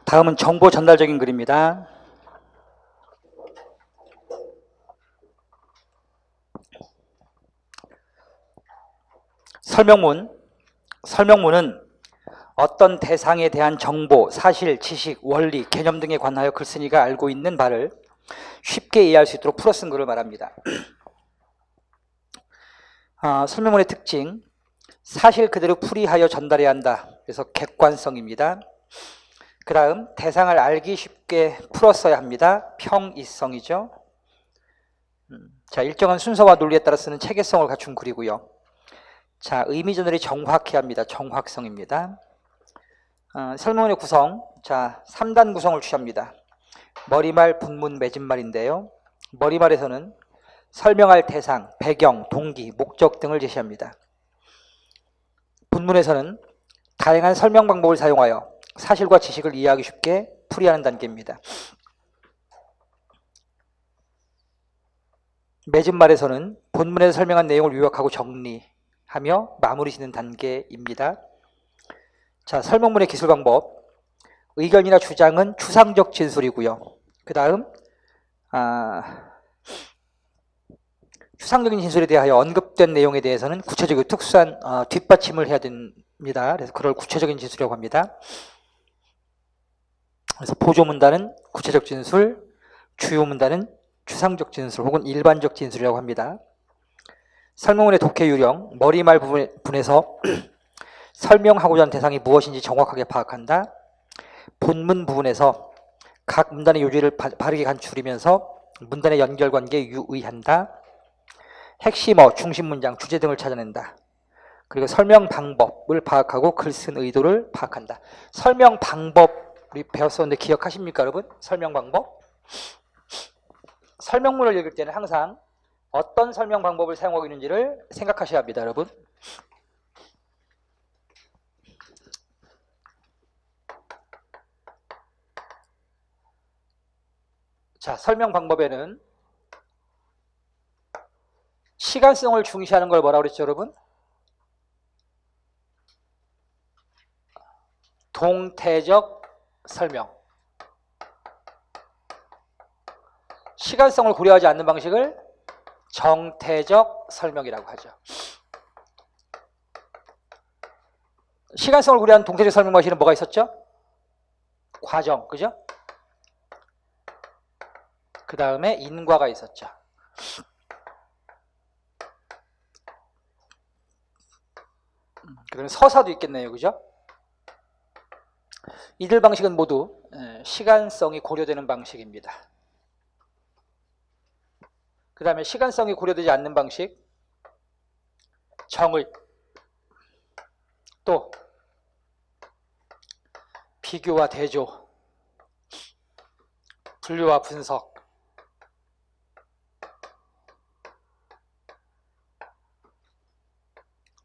다음은 정보 전달적인 글입니다. 설명문은 어떤 대상에 대한 정보, 사실, 지식, 원리, 개념 등에 관하여 글쓴이가 알고 있는 바를 쉽게 이해할 수 있도록 풀어 쓴 글을 말합니다. 설명문의 특징, 사실 그대로 풀이하여 전달해야 한다. 그래서 객관성입니다. 그 다음 대상을 알기 쉽게 풀어 써야 합니다. 평이성이죠. 자, 일정한 순서와 논리에 따라 쓰는 체계성을 갖춘 글이고요. 자, 의미 전달이 정확해야 합니다. 정확성입니다. 설명문의 구성, 자, 3단 구성을 취합니다. 머리말, 분문, 맺은말인데요. 머리말에서는 설명할 대상, 배경, 동기, 목적 등을 제시합니다. 분문에서는 다양한 설명 방법을 사용하여 사실과 지식을 이해하기 쉽게 풀이하는 단계입니다. 맺은말에서는 본문에서 설명한 내용을 요약하고 정리하며 마무리 짓는 단계입니다. 자, 설명문의 기술 방법. 의견이나 주장은 추상적 진술이고요. 그 다음 추상적인 진술에 대하여 언급된 내용에 대해서는 구체적이고 특수한 뒷받침을 해야 됩니다. 그래서 그걸 구체적인 진술이라고 합니다. 그래서 보조문단은 구체적 진술, 주요 문단은 추상적 진술 혹은 일반적 진술이라고 합니다. 설명문의 독해 유령, 머리말 부분에서 설명하고자 하는 대상이 무엇인지 정확하게 파악한다. 본문 부분에서 각 문단의 요지를 바르게 간추리면서 문단의 연결관계에 유의한다. 핵심어, 중심 문장, 주제 등을 찾아낸다. 그리고 설명 방법을 파악하고 글 쓴 의도를 파악한다. 설명 방법 우리 배웠었는데 기억하십니까, 여러분? 설명 방법. 설명문을 읽을 때는 항상 어떤 설명 방법을 사용하고 있는지를 생각하셔야 합니다, 여러분. 자, 설명 방법에는 시간성을 중시하는 걸 뭐라고 그랬죠, 여러분? 동태적 설명. 시간성을 고려하지 않는 방식을 정태적 설명이라고 하죠. 시간성을 고려한 동태적 설명 방식은 뭐가 있었죠? 과정, 그죠? 그 다음에 인과가 있었죠. 그다음에 서사도 있겠네요, 그죠? 이들 방식은 모두 시간성이 고려되는 방식입니다. 그 다음에 시간성이 고려되지 않는 방식, 정의, 또 비교와 대조, 분류와 분석,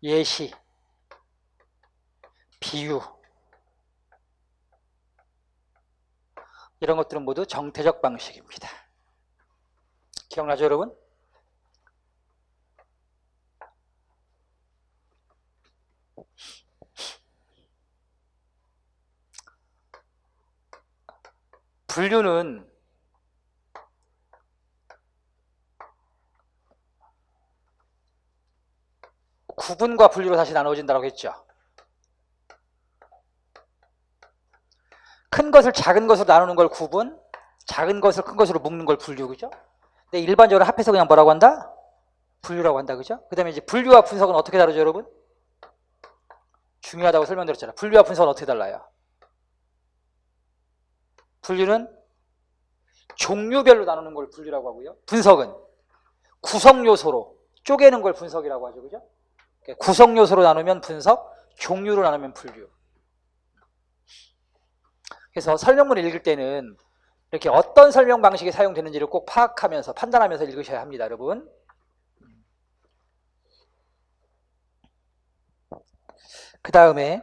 예시, 비유, 이런 것들은 모두 정태적 방식입니다. 기억나죠, 여러분? 분류는 구분과 분류로 다시 나눠진다고 했죠. 큰 것을 작은 것으로 나누는 걸 구분, 작은 것을 큰 것으로 묶는 걸 분류, 그죠? 근데 일반적으로 합해서 그냥 뭐라고 한다? 분류라고 한다, 그죠? 그 다음에 이제 분류와 분석은 어떻게 다르죠, 여러분? 중요하다고 설명드렸잖아요. 분류와 분석은 어떻게 달라요? 분류는 종류별로 나누는 걸 분류라고 하고요. 분석은 구성 요소로 쪼개는 걸 분석이라고 하죠, 그죠? 구성 요소로 나누면 분석, 종류로 나누면 분류. 그래서 설명문을 읽을 때는 이렇게 어떤 설명 방식이 사용되는지를 꼭 파악하면서 판단하면서 읽으셔야 합니다, 여러분. 그 다음에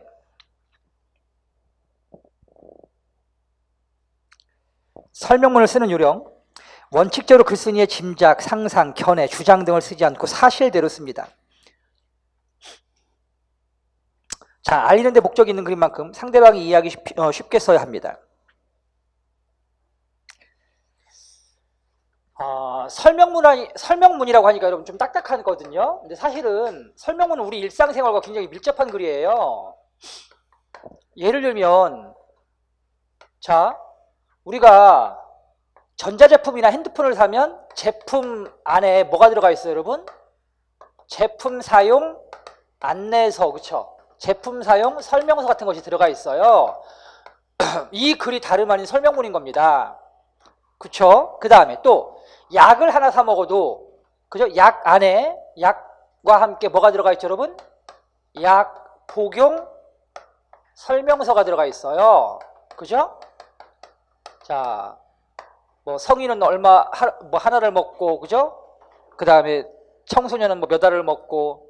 설명문을 쓰는 요령, 원칙적으로 글쓴이의 짐작, 상상, 견해, 주장 등을 쓰지 않고 사실대로 씁니다. 자, 알리는 데 목적이 있는 글인 만큼 상대방이 이해하기 쉽게 써야 합니다. 설명문이라고 하니까 여러분 좀 딱딱하거든요. 근데 사실은 설명문은 우리 일상생활과 굉장히 밀접한 글이에요. 예를 들면, 자, 우리가 전자제품이나 핸드폰을 사면 제품 안에 뭐가 들어가 있어요, 여러분? 제품 사용 안내서, 그쵸? 제품 사용 설명서 같은 것이 들어가 있어요. 이 글이 다름 아닌 설명문인 겁니다. 그쵸? 그 다음에 또 약을 하나 사 먹어도, 그죠? 약 안에 약과 함께 뭐가 들어가 있죠, 여러분? 약 복용 설명서가 들어가 있어요. 그죠? 자, 뭐 성인은 하나를 먹고, 그죠? 그 다음에 청소년은 뭐 몇 알을 먹고,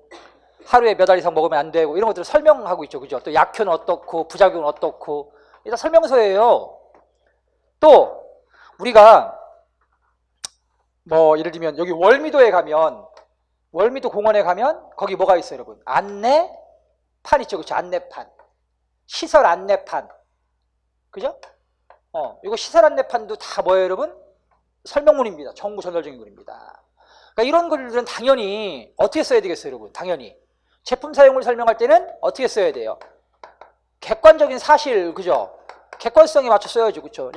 하루에 몇 알 이상 먹으면 안 되고, 이런 것들을 설명하고 있죠. 그죠? 또 약효는 어떻고, 부작용은 어떻고, 일단 설명서예요. 또, 우리가, 뭐, 예를 들면, 여기 월미도에 가면, 월미도 공원에 가면, 거기 뭐가 있어요, 여러분? 안내판 있죠. 그쵸? 안내판. 시설 안내판. 그죠? 이거 시설 안내판도 다 뭐예요, 여러분? 설명문입니다. 정보 전달적인 글입니다. 그러니까 이런 글들은 당연히 어떻게 써야 되겠어요, 여러분? 당연히. 제품 사용을 설명할 때는 어떻게 써야 돼요? 객관적인 사실, 그죠? 객관성에 맞춰 써야죠, 그죠?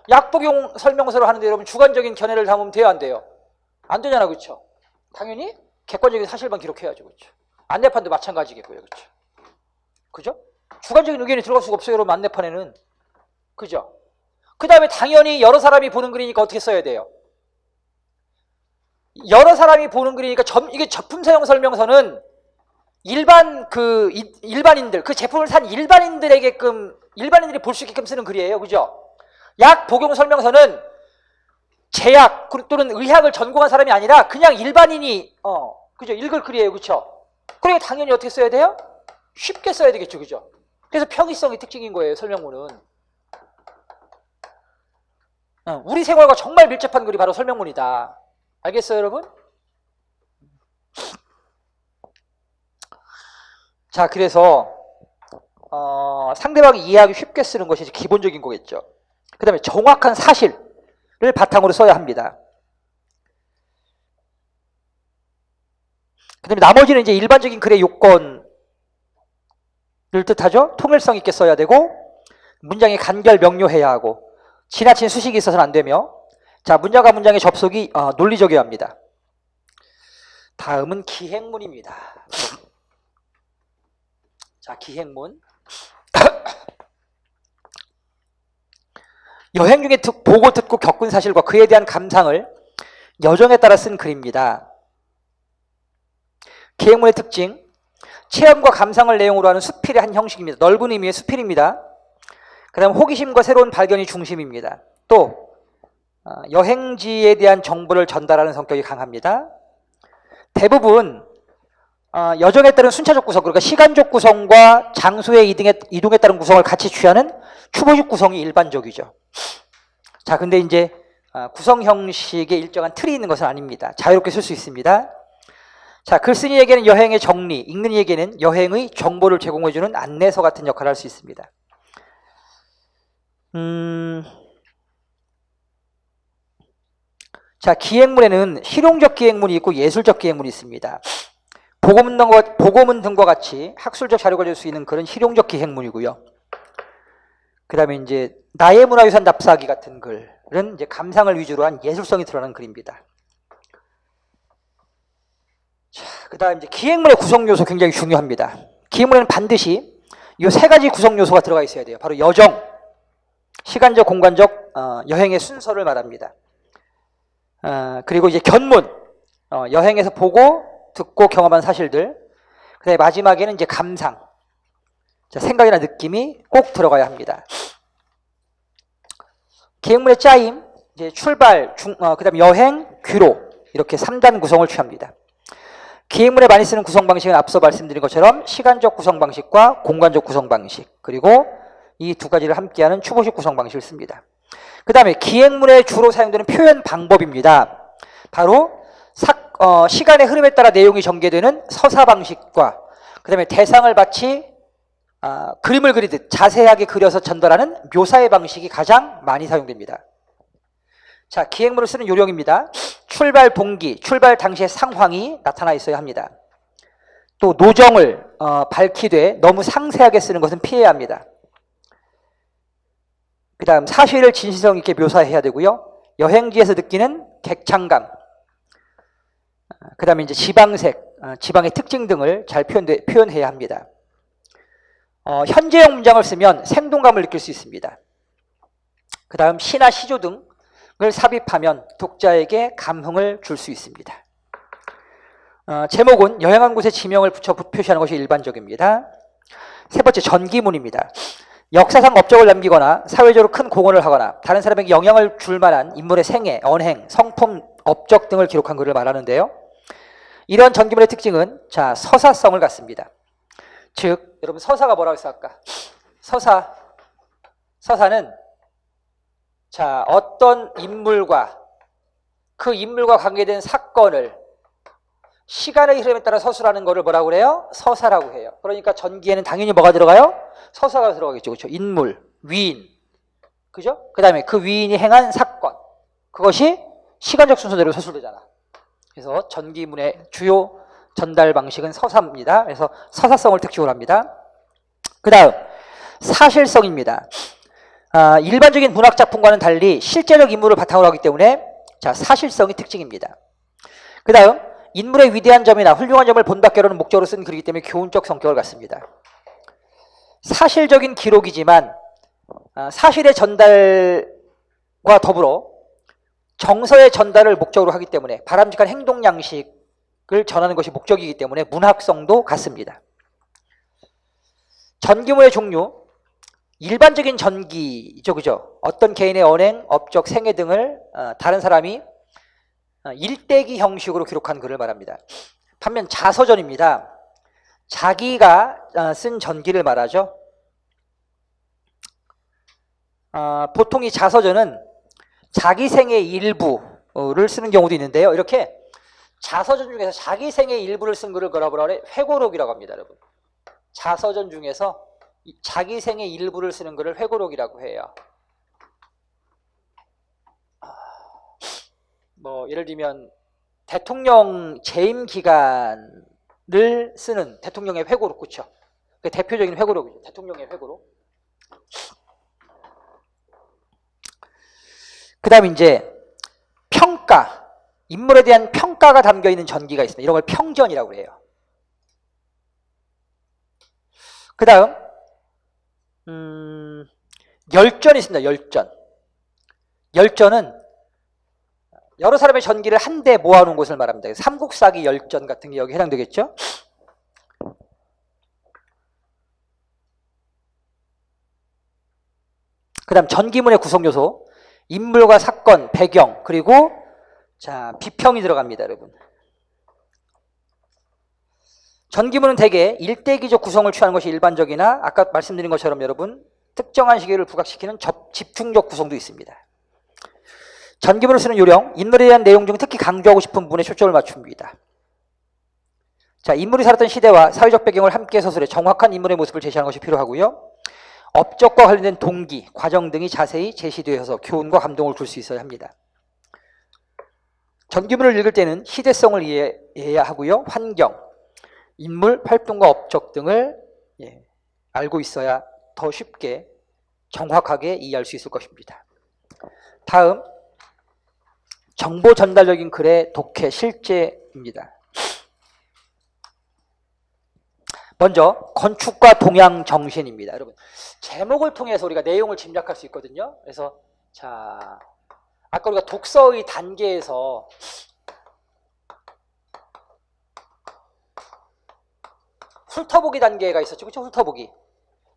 약복용 설명서를 하는데 여러분 주관적인 견해를 담으면 돼요, 안 돼요? 안 되잖아, 그죠? 당연히 객관적인 사실만 기록해야죠, 그죠? 안내판도 마찬가지겠고요, 그죠? 그죠? 주관적인 의견이 들어갈 수가 없어요, 여러분, 안내판에는. 그죠? 그 다음에 당연히 여러 사람이 보는 글이니까 어떻게 써야 돼요? 여러 사람이 보는 글이니까 이게 제품 사용 설명서는 일반인들, 그 제품을 산 일반인들이 볼 수 있게끔 쓰는 글이에요. 그죠? 약 복용 설명서는 제약 또는 의학을 전공한 사람이 아니라 그냥 일반인이, 그죠? 읽을 글이에요. 그죠? 그러니까 당연히 어떻게 써야 돼요? 쉽게 써야 되겠죠. 그죠? 그래서 평이성이 특징인 거예요. 설명문은. 우리 생활과 정말 밀접한 글이 바로 설명문이다. 알겠어요, 여러분? 자, 그래서 상대방이 이해하기 쉽게 쓰는 것이 기본적인 거겠죠. 그 다음에 정확한 사실을 바탕으로 써야 합니다. 그 다음에 나머지는 이제 일반적인 글의 요건을 뜻하죠. 통일성 있게 써야 되고, 문장이 간결 명료해야 하고, 지나친 수식이 있어서는 안 되며, 자, 문장과 문장의 접속이 논리적이어야 합니다. 다음은 기행문입니다. 자, 기행문. 여행 중에 보고 듣고 겪은 사실과 그에 대한 감상을 여정에 따라 쓴 글입니다. 기행문의 특징, 체험과 감상을 내용으로 하는 수필의 한 형식입니다. 넓은 의미의 수필입니다. 그 다음 호기심과 새로운 발견이 중심입니다. 또 여행지에 대한 정보를 전달하는 성격이 강합니다. 대부분 여정에 따른 순차적 구성, 그러니까 시간적 구성과 장소의 이동에 따른 구성을 같이 취하는 추보식 구성이 일반적이죠. 자, 근데 이제 구성 형식에 일정한 틀이 있는 것은 아닙니다. 자유롭게 쓸 수 있습니다. 자, 글쓴이에게는 여행의 정리, 읽는 이에게는 여행의 정보를 제공해주는 안내서 같은 역할을 할 수 있습니다. 자, 기행문에는 실용적 기행문이 있고 예술적 기행문이 있습니다. 보고문 등과 같이 학술적 자료가 될 수 있는 그런 실용적 기행문이고요. 그 다음에 이제 나의 문화유산 답사하기 같은 글은 이제 감상을 위주로 한 예술성이 드러나는 글입니다. 자, 그 다음 이제 기행문의 구성 요소 굉장히 중요합니다. 기행문에는 반드시 이 세 가지 구성 요소가 들어가 있어야 돼요. 바로 여정, 시간적, 공간적 여행의 순서를 말합니다. 그리고 이제 견문, 여행에서 보고 듣고 경험한 사실들. 그다음에 마지막에는 이제 감상, 자, 생각이나 느낌이 꼭 들어가야 합니다. 기행문의 짜임, 이제 출발, 그다음에 여행, 귀로 이렇게 3단 구성을 취합니다. 기행문에 많이 쓰는 구성 방식은 앞서 말씀드린 것처럼 시간적 구성 방식과 공간적 구성 방식, 그리고 이 두 가지를 함께하는 추보식 구성 방식을 씁니다. 그 다음에 기행문에 주로 사용되는 표현 방법입니다. 바로 시간의 흐름에 따라 내용이 전개되는 서사 방식과 그 다음에 대상을 마치 그림을 그리듯 자세하게 그려서 전달하는 묘사의 방식이 가장 많이 사용됩니다. 자, 기행문을 쓰는 요령입니다. 출발 동기, 출발 당시의 상황이 나타나 있어야 합니다. 또 노정을 밝히되 너무 상세하게 쓰는 것은 피해야 합니다. 그 다음 사실을 진실성 있게 묘사해야 되고요. 여행지에서 느끼는 객창감, 그 다음에 이제 지방색, 지방의 특징 등을 잘 표현해야 합니다. 현재형 문장을 쓰면 생동감을 느낄 수 있습니다. 그 다음 시나 시조 등을 삽입하면 독자에게 감흥을 줄 수 있습니다. 제목은 여행한 곳에 지명을 붙여 표시하는 것이 일반적입니다. 세 번째, 전기문입니다. 역사상 업적을 남기거나 사회적으로 큰 공헌을 하거나 다른 사람에게 영향을 줄 만한 인물의 생애, 언행, 성품, 업적 등을 기록한 글을 말하는데요. 이런 전기문의 특징은 자, 서사성을 갖습니다. 즉, 여러분 서사가 뭐라고 했어 아까? 서사는 자, 어떤 인물과 그 인물과 관계된 사건을 시간의 흐름에 따라 서술하는 것을 뭐라고 그래요? 서사라고 해요. 그러니까 전기에는 당연히 뭐가 들어가요? 서사가 들어가겠죠. 그렇죠? 인물, 위인. 그죠? 그 다음에 그 위인이 행한 사건. 그것이 시간적 순서대로 서술되잖아. 그래서 전기문의 주요 전달 방식은 서사입니다. 그래서 서사성을 특징으로 합니다. 그 다음 사실성입니다. 일반적인 문학 작품과는 달리 실제적 인물을 바탕으로 하기 때문에 자, 사실성이 특징입니다. 그 다음 인물의 위대한 점이나 훌륭한 점을 본받게 하려는 목적으로 쓴 글이기 때문에 교훈적 성격을 갖습니다. 사실적인 기록이지만 사실의 전달과 더불어 정서의 전달을 목적으로 하기 때문에 바람직한 행동 양식을 전하는 것이 목적이기 때문에 문학성도 같습니다. 전기문의 종류, 일반적인 전기죠, 그죠? 어떤 개인의 언행, 업적, 생애 등을 다른 사람이 일대기 형식으로 기록한 글을 말합니다. 반면 자서전입니다. 자기가 쓴 전기를 말하죠. 보통 이 자서전은 자기 생의 일부를 쓰는 경우도 있는데요. 이렇게 자서전 중에서 자기 생의 일부를 쓴 글을 뭐라고 그래? 회고록이라고 합니다, 여러분. 자서전 중에서 자기 생의 일부를 쓰는 글을 회고록이라고 해요. 뭐 예를 들면 대통령 재임 기간을 쓰는 대통령의 회고록, 그렇죠? 그 대표적인 회고록이죠. 대통령의 회고록. 그 다음에 이제 평가, 인물에 대한 평가가 담겨 있는 전기가 있습니다. 이런 걸 평전이라고 해요. 그 다음 열전이 있습니다. 열전은 여러 사람의 전기를 한데 모아놓은 것을 말합니다. 삼국사기 열전 같은 게 여기 해당되겠죠? 그 다음 전기문의 구성요소, 인물과 사건, 배경, 그리고 자, 비평이 들어갑니다, 여러분. 전기문은 대개 일대기적 구성을 취하는 것이 일반적이나 아까 말씀드린 것처럼 여러분 특정한 시기를 부각시키는 집중적 구성도 있습니다. 전기문을 쓰는 요령, 인물에 대한 내용 중 특히 강조하고 싶은 부분에 초점을 맞춥니다. 자, 인물이 살았던 시대와 사회적 배경을 함께 서술해 정확한 인물의 모습을 제시하는 것이 필요하고요. 업적과 관련된 동기, 과정 등이 자세히 제시되어서 교훈과 감동을 줄 수 있어야 합니다. 전기문을 읽을 때는 시대성을 이해해야 하고요. 환경, 인물, 활동과 업적 등을 알고 있어야 더 쉽게 정확하게 이해할 수 있을 것입니다. 다음 정보 전달적인 글의 독해 실제입니다. 먼저 건축과 동양 정신입니다. 여러분 제목을 통해서 우리가 내용을 짐작할 수 있거든요. 그래서 자, 아까 우리가 독서의 단계에서 훑어보기 단계가 있었죠. 그렇죠? 훑어보기.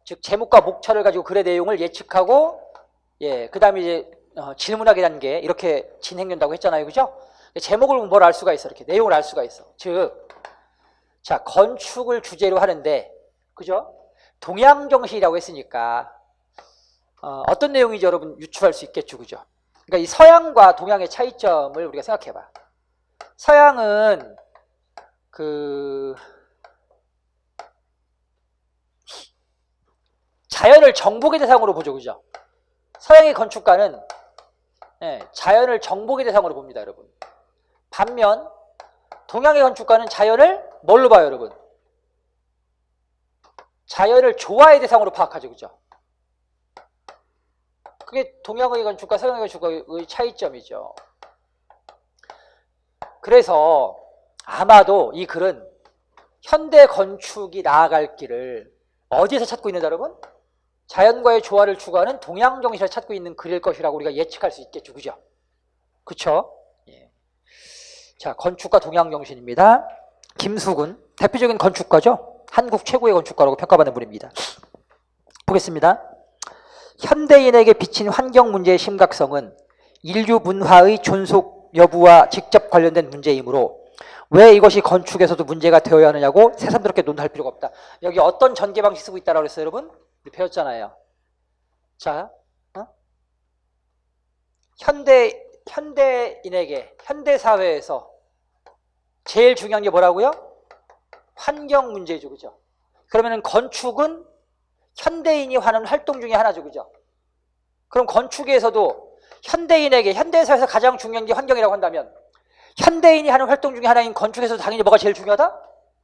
즉 제목과 목차를 가지고 글의 내용을 예측하고 그 다음에 이제 질문하기 단계 이렇게 진행된다고 했잖아요. 그죠? 제목을 보면 뭘 알 수가 있어. 이렇게 내용을 알 수가 있어. 즉 자, 건축을 주제로 하는데 그죠? 동양정신이라고 했으니까 어떤 내용인지 여러분 유추할 수 있겠죠. 그죠? 그러니까 이 서양과 동양의 차이점을 우리가 생각해봐. 서양은 그 자연을 정복의 대상으로 보죠. 그죠? 서양의 건축가는 자연을 정복의 대상으로 봅니다, 여러분. 반면 동양의 건축가는 자연을 뭘로 봐요, 여러분? 자연을 조화의 대상으로 파악하죠, 그죠? 그게 동양의 건축가, 서양의 건축가의 차이점이죠. 그래서 아마도 이 글은 현대 건축이 나아갈 길을 어디에서 찾고 있는다, 여러분? 자연과의 조화를 추구하는 동양 정신을 찾고 있는 글일 것이라고 우리가 예측할 수 있겠죠, 그죠? 그쵸? 예. 자, 건축가 동양 정신입니다. 김수근, 대표적인 건축가죠? 한국 최고의 건축가라고 평가받는 분입니다. 보겠습니다. 현대인에게 비친 환경 문제의 심각성은 인류 문화의 존속 여부와 직접 관련된 문제이므로 왜 이것이 건축에서도 문제가 되어야 하느냐고 새삼스럽게 논할 필요가 없다. 여기 어떤 전개 방식 쓰고 있다라고 그랬어요, 여러분? 우리 배웠잖아요. 자, 현대인에게, 현대사회에서 제일 중요한 게 뭐라고요? 환경 문제죠, 그죠? 그러면은 건축은 현대인이 하는 활동 중에 하나죠, 그죠? 그럼 건축에서도 현대인에게, 현대사회에서 가장 중요한 게 환경이라고 한다면 현대인이 하는 활동 중에 하나인 건축에서도 당연히 뭐가 제일 중요하다?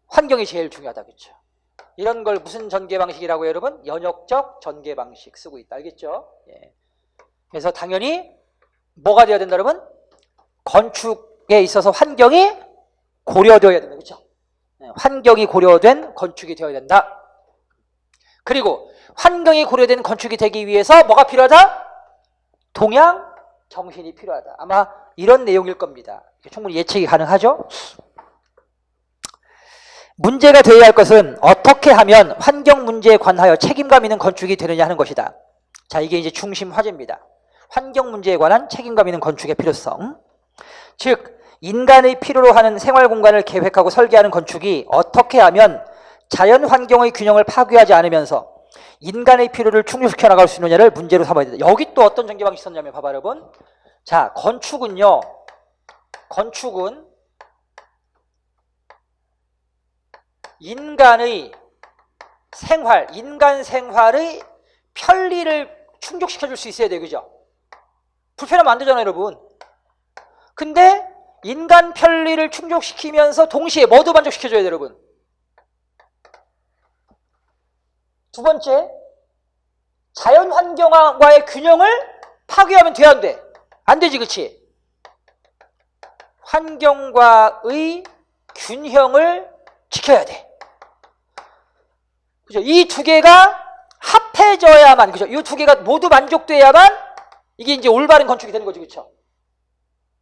환경이 제일 중요하다, 그렇죠? 이런 걸 무슨 전개 방식이라고 여러분? 연역적 전개 방식 쓰고 있다, 알겠죠? 예. 그래서 당연히 뭐가 되어야 된다, 여러분? 건축에 있어서 환경이 고려되어야 된다, 그렇죠? 예. 환경이 고려된 건축이 되어야 된다. 그리고 환경이 고려된 건축이 되기 위해서 뭐가 필요하다? 동양 정신이 필요하다. 아마 이런 내용일 겁니다. 충분히 예측이 가능하죠? 문제가 되어야 할 것은 어떻게 하면 환경 문제에 관하여 책임감 있는 건축이 되느냐 하는 것이다. 자, 이게 이제 중심 화제입니다. 환경 문제에 관한 책임감 있는 건축의 필요성. 즉, 인간의 필요로 하는 생활 공간을 계획하고 설계하는 건축이 어떻게 하면 자연 환경의 균형을 파괴하지 않으면서 인간의 필요를 충족시켜 나갈 수 있느냐를 문제로 삼아야 된다. 여기 또 어떤 전개 방식이 있었냐면 봐봐, 여러분. 자, 건축은요. 건축은 인간의 생활, 인간 생활의 편리를 충족시켜 줄 수 있어야 돼요, 그죠? 불편하면 안 되잖아요, 여러분. 근데 인간 편리를 충족시키면서 동시에 뭐도 만족시켜줘야 돼요, 여러분. 두 번째, 자연 환경과의 균형을 파괴하면 돼, 안 돼? 안 되지, 그렇지? 환경과의 균형을 지켜야 돼. 그죠? 이 두 개가 합해져야만, 그죠? 이 두 개가 모두 만족돼야만 이게 이제 올바른 건축이 되는 거죠, 그렇죠?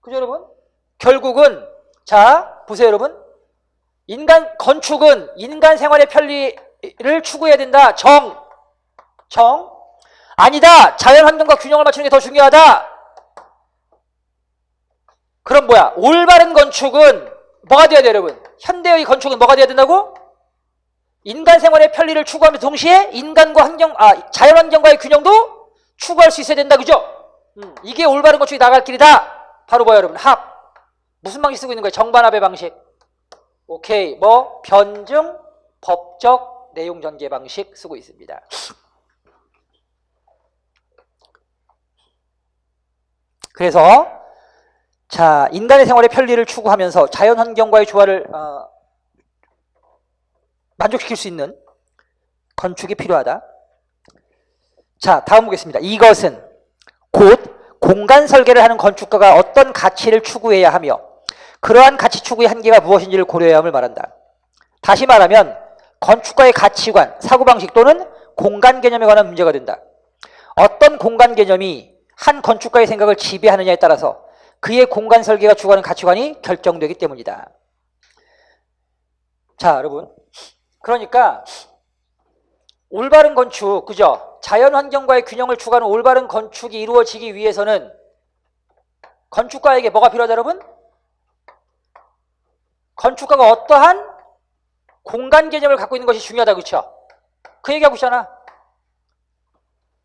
그죠, 여러분? 결국은 자, 보세요, 여러분. 건축은 인간 생활의 편리를 추구해야 된다. 아니다. 자연 환경과 균형을 맞추는 게 더 중요하다. 그럼 뭐야? 올바른 건축은 뭐가 돼야 돼요, 여러분? 현대의 건축은 뭐가 돼야 된다고? 인간 생활의 편리를 추구하면서 동시에 자연 환경과의 균형도 추구할 수 있어야 된다, 그죠? 이게 올바른 건축이 나갈 길이다. 바로 뭐야, 여러분? 무슨 방식 쓰고 있는 거예요? 정반합의 방식. 오케이. 변증, 법적, 내용 전개 방식 쓰고 있습니다. 그래서 자, 인간의 생활의 편리를 추구하면서 자연 환경과의 조화를 만족시킬 수 있는 건축이 필요하다. 자, 다음 보겠습니다. 이것은 곧 공간 설계를 하는 건축가가 어떤 가치를 추구해야 하며 그러한 가치 추구의 한계가 무엇인지를 고려해야 함을 말한다. 다시 말하면 건축가의 가치관, 사고방식 또는 공간 개념에 관한 문제가 된다. 어떤 공간 개념이 한 건축가의 생각을 지배하느냐에 따라서 그의 공간 설계가 추구하는 가치관이 결정되기 때문이다. 자, 여러분. 그러니까 올바른 건축, 그죠? 자연 환경과의 균형을 추구하는 올바른 건축이 이루어지기 위해서는 건축가에게 뭐가 필요하다, 여러분? 건축가가 어떠한 공간 개념을 갖고 있는 것이 중요하다, 그렇죠? 그 얘기하고 있잖아.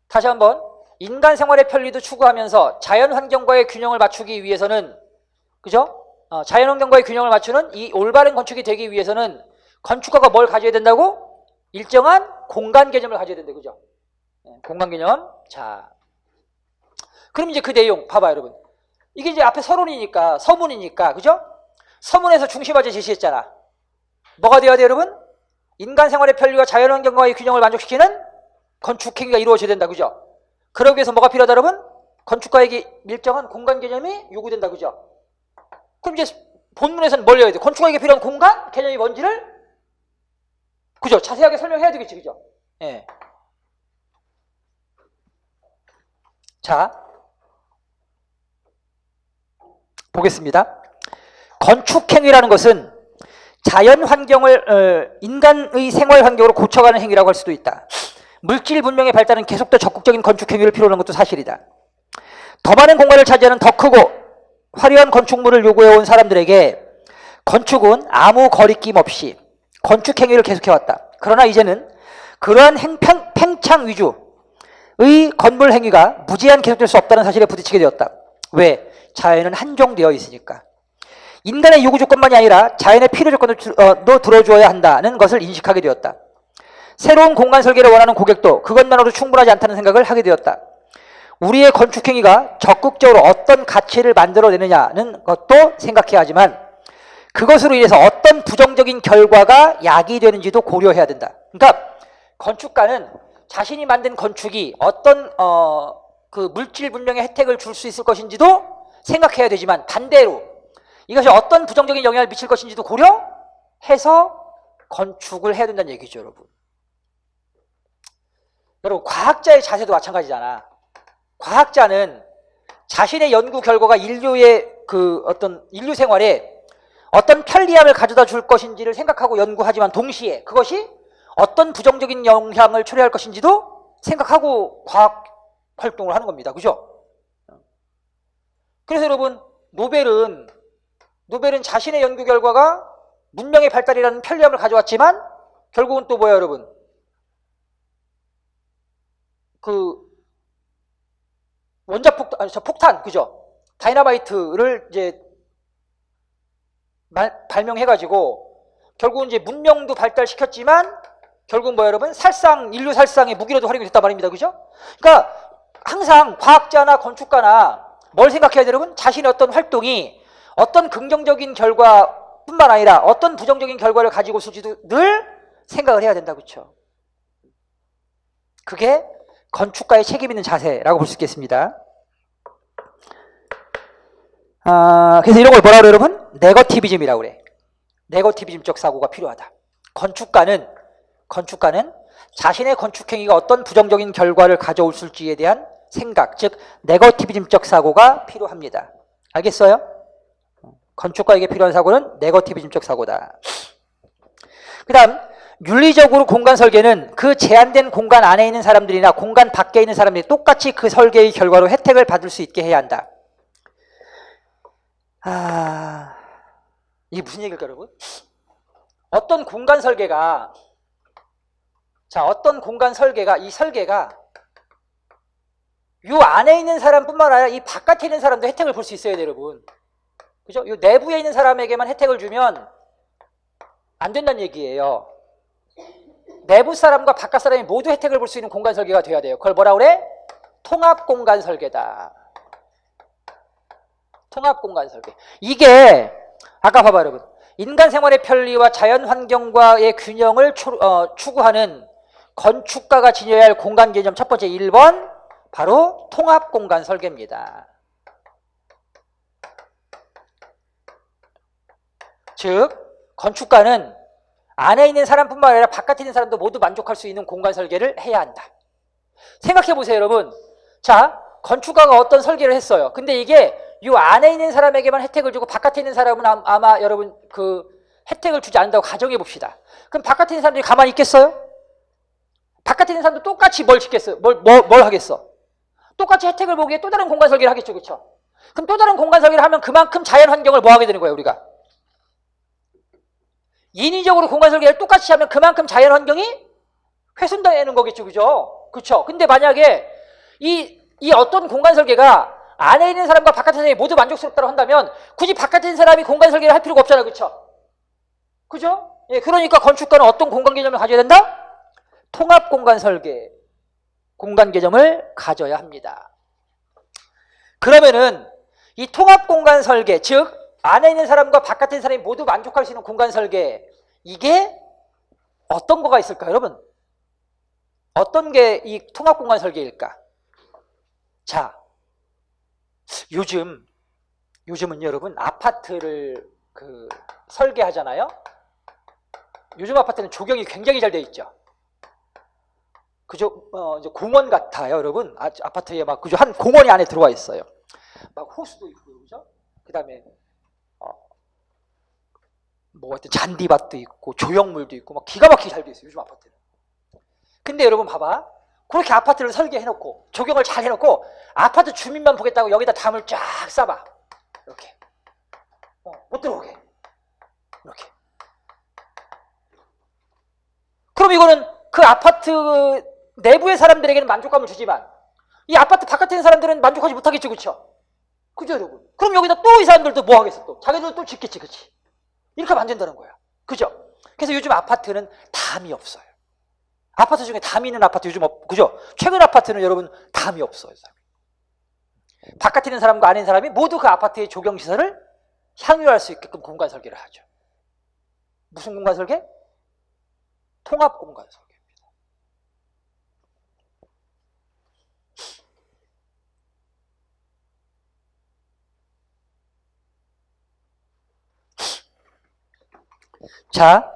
다시 한번. 인간 생활의 편리도 추구하면서 자연 환경과의 균형을 맞추기 위해서는, 그죠? 자연 환경과의 균형을 맞추는 이 올바른 건축이 되기 위해서는 건축가가 뭘 가져야 된다고? 일정한 공간 개념을 가져야 된다, 그죠? 공간 개념. 자, 그럼 이제 그 내용 봐봐, 여러분. 이게 이제 앞에 서론이니까, 서문이니까, 그죠? 서문에서 중심화제 제시했잖아. 뭐가 되어야 돼, 여러분? 인간 생활의 편리와 자연환경과의 균형을 만족시키는 건축행위가 이루어져야 된다, 그죠? 그러기 위해서 뭐가 필요하다, 여러분? 건축가에게 일정한 공간 개념이 요구된다, 그죠? 그럼 이제 본문에서는 뭘 해야 돼? 건축가에게 필요한 공간 개념이 뭔지를, 그죠? 자세하게 설명해야 되겠지, 그죠? 예. 자, 보겠습니다. 건축행위라는 것은 자연 환경을 인간의 생활 환경으로 고쳐가는 행위라고 할 수도 있다. 물질 문명의 발달은 계속된 적극적인 건축행위를 필요로 하는 것도 사실이다. 더 많은 공간을 차지하는 더 크고 화려한 건축물을 요구해온 사람들에게 건축은 아무 거리낌 없이 건축행위를 계속해왔다. 그러나 이제는 그러한 팽창 위주의 건물 행위가 무제한 계속될 수 없다는 사실에 부딪히게 되었다. 왜? 자연은 한정되어 있으니까. 인간의 요구 조건만이 아니라 자연의 필요 조건도 들어줘야 한다는 것을 인식하게 되었다. 새로운 공간 설계를 원하는 고객도 그것만으로도 충분하지 않다는 생각을 하게 되었다. 우리의 건축행위가 적극적으로 어떤 가치를 만들어내느냐는 것도 생각해야 하지만 그것으로 인해서 어떤 부정적인 결과가 야기되는지도 고려해야 된다. 그러니까 건축가는 자신이 만든 건축이 어떤 그 물질 문명의 혜택을 줄 수 있을 것인지도 생각해야 되지만 반대로 이것이 어떤 부정적인 영향을 미칠 것인지도 고려해서 건축을 해야 된다는 얘기죠, 여러분. 여러분, 과학자의 자세도 마찬가지잖아. 과학자는 자신의 연구 결과가 인류의 그 어떤 인류 생활에 어떤 편리함을 가져다 줄 것인지를 생각하고 연구하지만 동시에 그것이 어떤 부정적인 영향을 초래할 것인지도 생각하고 과학 활동을 하는 겁니다. 그죠? 그래서 여러분, 노벨은 자신의 연구 결과가 문명의 발달이라는 편리함을 가져왔지만 결국은 또 뭐야, 여러분? 그 폭탄, 그죠? 다이너마이트를 이제 발명해가지고 결국은 이제 문명도 발달시켰지만 결국은 뭐야, 여러분? 인류 살상의 무기로도 활용이 됐단 말입니다. 그죠? 그러니까 항상 과학자나 건축가나 뭘 생각해야 돼요, 여러분? 자신의 어떤 활동이 어떤 긍정적인 결과뿐만 아니라 어떤 부정적인 결과를 가지고 있을지도 늘 생각을 해야 된다. 그렇죠? 그게 건축가의 책임 있는 자세라고 볼 수 있겠습니다. 그래서 이런 걸 뭐라 그래요, 여러분? 네거티비즘이라고 그래. 네거티비즘적 사고가 필요하다. 건축가는 자신의 건축행위가 어떤 부정적인 결과를 가져올 수있지에 대한 생각, 즉 네거티비즘적 사고가 필요합니다. 알겠어요? 건축가에게 필요한 사고는 네거티비즘적 사고다. 그 다음, 윤리적으로 공간 설계는 그 제한된 공간 안에 있는 사람들이나 공간 밖에 있는 사람들이 똑같이 그 설계의 결과로 혜택을 받을 수 있게 해야 한다. 이게 무슨 얘기일까요, 여러분? 어떤 공간 설계가 이 설계가 요 안에 있는 사람뿐만 아니라 이 바깥에 있는 사람도 혜택을 볼 수 있어야 돼요, 여러분. 그죠? 요 내부에 있는 사람에게만 혜택을 주면 안 된다는 얘기예요. 내부 사람과 바깥 사람이 모두 혜택을 볼 수 있는 공간 설계가 돼야 돼요. 그걸 뭐라 그래? 통합 공간 설계다. 통합 공간 설계. 이게 아까 봐봐, 여러분. 인간 생활의 편리와 자연 환경과의 균형을 추구하는 건축가가 지녀야 할 공간 개념 첫 번째 1번 바로 통합 공간 설계입니다. 즉 건축가는 안에 있는 사람뿐만 아니라 바깥에 있는 사람도 모두 만족할 수 있는 공간 설계를 해야 한다. 생각해 보세요, 여러분. 자, 건축가가 어떤 설계를 했어요. 근데 이게 이 안에 있는 사람에게만 혜택을 주고 바깥에 있는 사람은 아마 여러분 그 혜택을 주지 않는다고 가정해 봅시다. 그럼 바깥에 있는 사람들이 가만히 있겠어요? 바깥에 있는 사람도 똑같이 뭘 짓겠어요? 뭘 하겠어? 똑같이 혜택을 보기에 또 다른 공간 설계를 하겠죠, 그렇죠? 그럼 또 다른 공간 설계를 하면 그만큼 자연 환경을 뭐 하게 되는 거예요, 우리가? 인위적으로 공간 설계를 똑같이 하면 그만큼 자연 환경이 훼손되는 거겠죠, 그죠? 그렇죠? 근데 만약에 이 어떤 공간 설계가 안에 있는 사람과 바깥에 있는 사람이 모두 만족스럽다고 한다면 굳이 바깥에 있는 사람이 공간 설계를 할 필요가 없잖아요, 그렇죠? 그죠? 예, 그러니까 건축가는 어떤 공간 개념을 가져야 된다? 통합 공간 설계, 공간 개념을 가져야 합니다. 그러면은 이 통합 공간 설계, 즉 안에 있는 사람과 바깥에 있는 사람이 모두 만족할 수 있는 공간 설계, 이게 어떤 거가 있을까요, 여러분? 어떤 게 이 통합 공간 설계일까? 자, 요즘은 여러분 아파트를 설계하잖아요. 요즘 아파트는 조경이 굉장히 잘 돼 있죠. 그죠? 이제 공원 같아요, 여러분. 아파트에 막 그죠? 한 공원이 안에 들어와 있어요. 막 호수도 있고요, 그죠? 그다음에 뭐 하여튼 잔디밭도 있고 조형물도 있고 막 기가 막히게 잘 돼 있어요, 요즘 아파트는. 근데 여러분 봐봐. 그렇게 아파트를 설계해놓고 조경을 잘 해놓고 아파트 주민만 보겠다고 여기다 담을 쫙 쌓아. 이렇게. 못 들어오게. 이렇게. 그럼 이거는 그 아파트 내부의 사람들에게는 만족감을 주지만 이 아파트 바깥에 있는 사람들은 만족하지 못하겠죠, 그렇죠? 그죠, 여러분? 그럼 여기다 또 이 사람들도 뭐 하겠어, 또? 자기들도 또 짓겠지, 그치? 이렇게 하면 안 된다는 거야. 그죠? 그래서 요즘 아파트는 담이 없어요. 아파트 중에 담이 있는 아파트 요즘 그죠? 최근 아파트는 여러분 담이 없어요. 바깥에 있는 사람과 안에 있는 사람이 모두 그 아파트의 조경시설을 향유할 수 있게끔 공간 설계를 하죠. 무슨 공간 설계? 통합 공간 설계입니다. 자,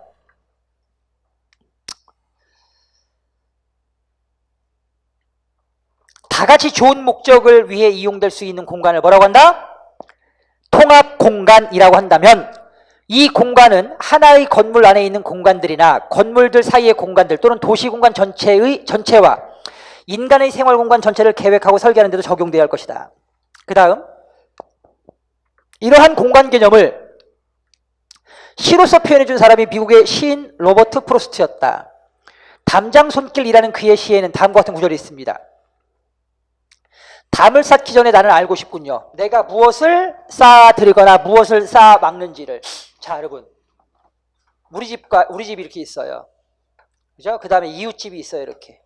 다 같이 좋은 목적을 위해 이용될 수 있는 공간을 뭐라고 한다? 통합 공간이라고 한다면 이 공간은 하나의 건물 안에 있는 공간들이나 건물들 사이의 공간들 또는 도시 공간 전체와 인간의 생활 공간 전체를 계획하고 설계하는 데도 적용되어야 할 것이다. 그 다음, 이러한 공간 개념을 시로서 표현해준 사람이 미국의 시인 로버트 프로스트였다. 담장 손길이라는 그의 시에는 다음과 같은 구절이 있습니다. 담을 쌓기 전에 나는 알고 싶군요. 내가 무엇을 쌓아드리거나 무엇을 쌓아 막는지를. 자, 여러분, 우리 집이 이렇게 있어요. 그죠? 그 다음에 이웃집이 있어요, 이렇게.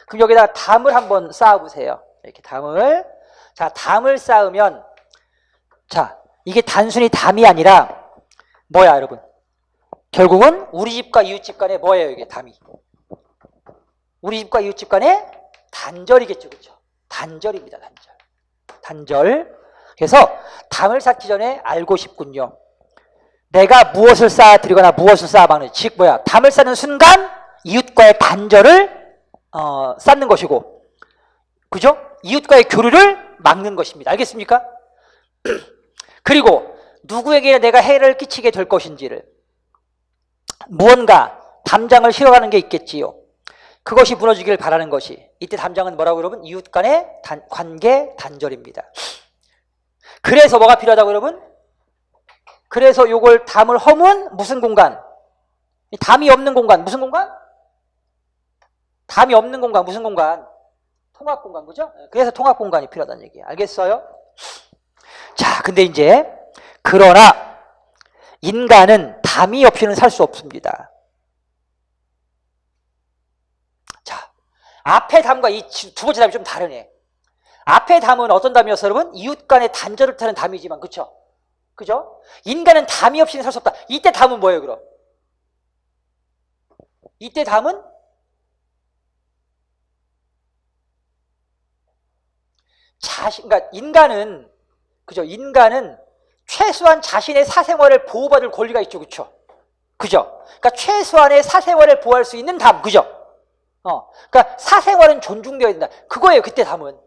그럼 여기다가 담을 한번 쌓아보세요. 이렇게 담을. 자, 담을 쌓으면, 자, 이게 단순히 담이 아니라, 뭐야, 여러분? 결국은 우리 집과 이웃집 간에 뭐예요, 이게 담이? 우리 집과 이웃집 간에 단절이겠죠, 그렇죠? 단절입니다, 단절. 단절. 그래서 담을 쌓기 전에 알고 싶군요. 내가 무엇을 쌓아드리거나 무엇을 쌓아막는, 즉 뭐야, 담을 쌓는 순간 이웃과의 단절을 쌓는 것이고, 그죠? 이웃과의 교류를 막는 것입니다. 알겠습니까? 그리고 누구에게 내가 해를 끼치게 될 것인지를, 무언가 담장을 실어가는 게 있겠지요. 그것이 무너지길 바라는 것이, 이때 담장은 뭐라고 여러분? 이웃 간의 관계 단절입니다. 그래서 뭐가 필요하다고 여러분? 그래서 요걸 담을 허문 무슨 공간? 담이 없는 공간 무슨 공간? 담이 없는 공간 무슨 공간? 통합 공간, 그죠? 그래서 통합 공간이 필요하다는 얘기예요. 알겠어요? 자, 근데 이제 그러나 인간은 담이 없이는 살 수 없습니다. 자, 앞의 담과 이 두 번째 담이 좀 다르네. 앞의 담은 어떤 담이었어요, 여러분? 이웃 간의 단절을 타는 담이지만, 그쵸? 그죠? 인간은 담이 없이는 살 수 없다. 이때 담은 뭐예요, 그럼? 이때 담은 그러니까 인간은, 그죠? 인간은 최소한 자신의 사생활을 보호받을 권리가 있죠, 그쵸? 그죠? 그러니까 최소한의 사생활을 보호할 수 있는 담, 그죠? 그러니까 사생활은 존중되어야 된다. 그거예요, 그때 담은.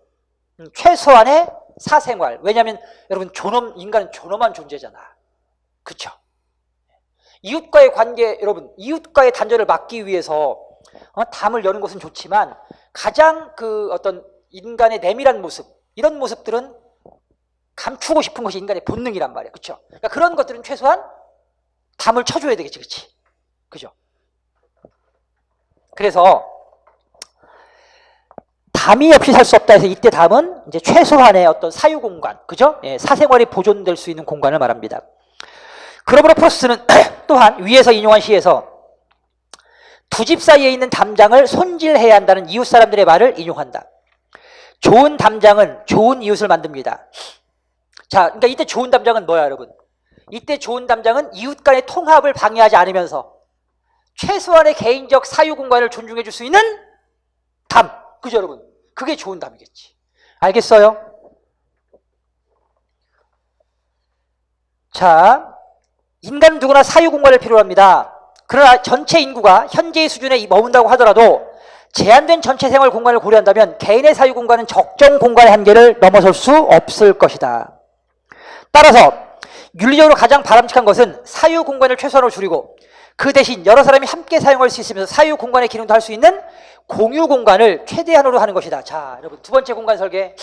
최소한의 사생활. 왜냐하면 여러분 인간은 존엄한 존재잖아. 그쵸? 이웃과의 관계, 여러분 이웃과의 단절을 막기 위해서 담을 여는 것은 좋지만 가장 그 어떤 인간의 내밀한 모습, 이런 모습들은 감추고 싶은 것이 인간의 본능이란 말이에요. 그쵸? 그러니까 그런 것들은 최소한 담을 쳐줘야 되겠지, 그치? 그죠? 그래서 담이 없이 살 수 없다 해서 이때 담은 이제 최소한의 어떤 사유 공간, 그죠? 예, 사생활이 보존될 수 있는 공간을 말합니다. 그러므로 프로스트는 또한 위에서 인용한 시에서 두 집 사이에 있는 담장을 손질해야 한다는 이웃 사람들의 말을 인용한다. 좋은 담장은 좋은 이웃을 만듭니다. 자, 그러니까 이때 좋은 담장은 뭐야, 여러분? 이때 좋은 담장은 이웃 간의 통합을 방해하지 않으면서 최소한의 개인적 사유 공간을 존중해 줄 수 있는 담. 그죠, 여러분? 그게 좋은 담이겠지. 알겠어요? 자, 인간은 누구나 사유 공간을 필요로 합니다. 그러나 전체 인구가 현재의 수준에 머문다고 하더라도 제한된 전체 생활 공간을 고려한다면 개인의 사유 공간은 적정 공간의 한계를 넘어설 수 없을 것이다. 따라서 윤리적으로 가장 바람직한 것은 사유 공간을 최소한으로 줄이고 그 대신 여러 사람이 함께 사용할 수 있으면서 사유 공간의 기능도 할 수 있는 공유 공간을 최대한으로 하는 것이다. 자, 여러분, 두 번째 공간 설계.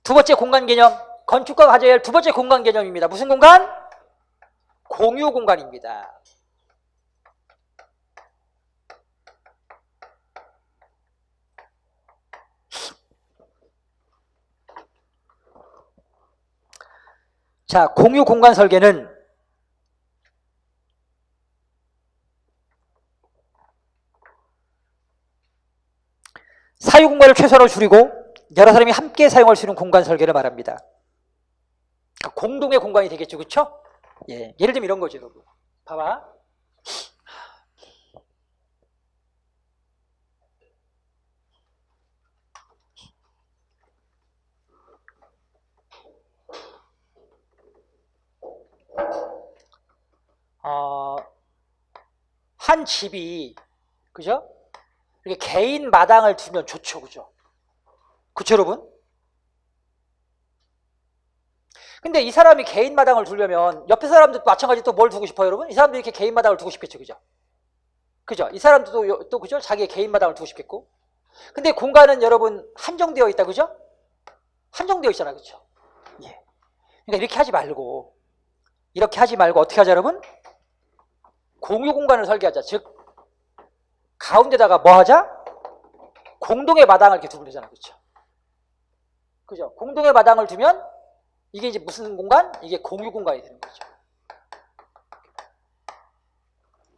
두 번째 공간 개념. 건축가가 가져야 할 두 번째 공간 개념입니다. 무슨 공간? 공유 공간입니다. 자, 공유 공간 설계는 사유 공간을 최소한으로 줄이고 여러 사람이 함께 사용할 수 있는 공간 설계를 말합니다. 공동의 공간이 되겠죠, 그렇죠? 예, 예를 들면 이런 거죠, 여러분. 봐봐. 한 집이, 그죠? 이렇게 개인 마당을 두면 좋죠, 그죠? 그쵸, 여러분? 근데 이 사람이 개인 마당을 두려면 옆에 사람들도 마찬가지 또 뭘 두고 싶어요, 여러분? 이 사람도 이렇게 개인 마당을 두고 싶겠죠, 그죠? 그죠? 이 사람도 또, 그죠? 자기의 개인 마당을 두고 싶겠고. 근데 공간은 여러분 한정되어 있다, 그죠? 한정되어 있잖아, 그죠? 예. 그러니까 이렇게 하지 말고, 어떻게 하자, 여러분? 공유 공간을 설계하자. 즉, 가운데다가 뭐 하자? 공동의 마당을 이렇게 두면 되잖아, 그죠? 그죠? 공동의 마당을 두면 이게 이제 무슨 공간? 이게 공유 공간이 되는 거죠.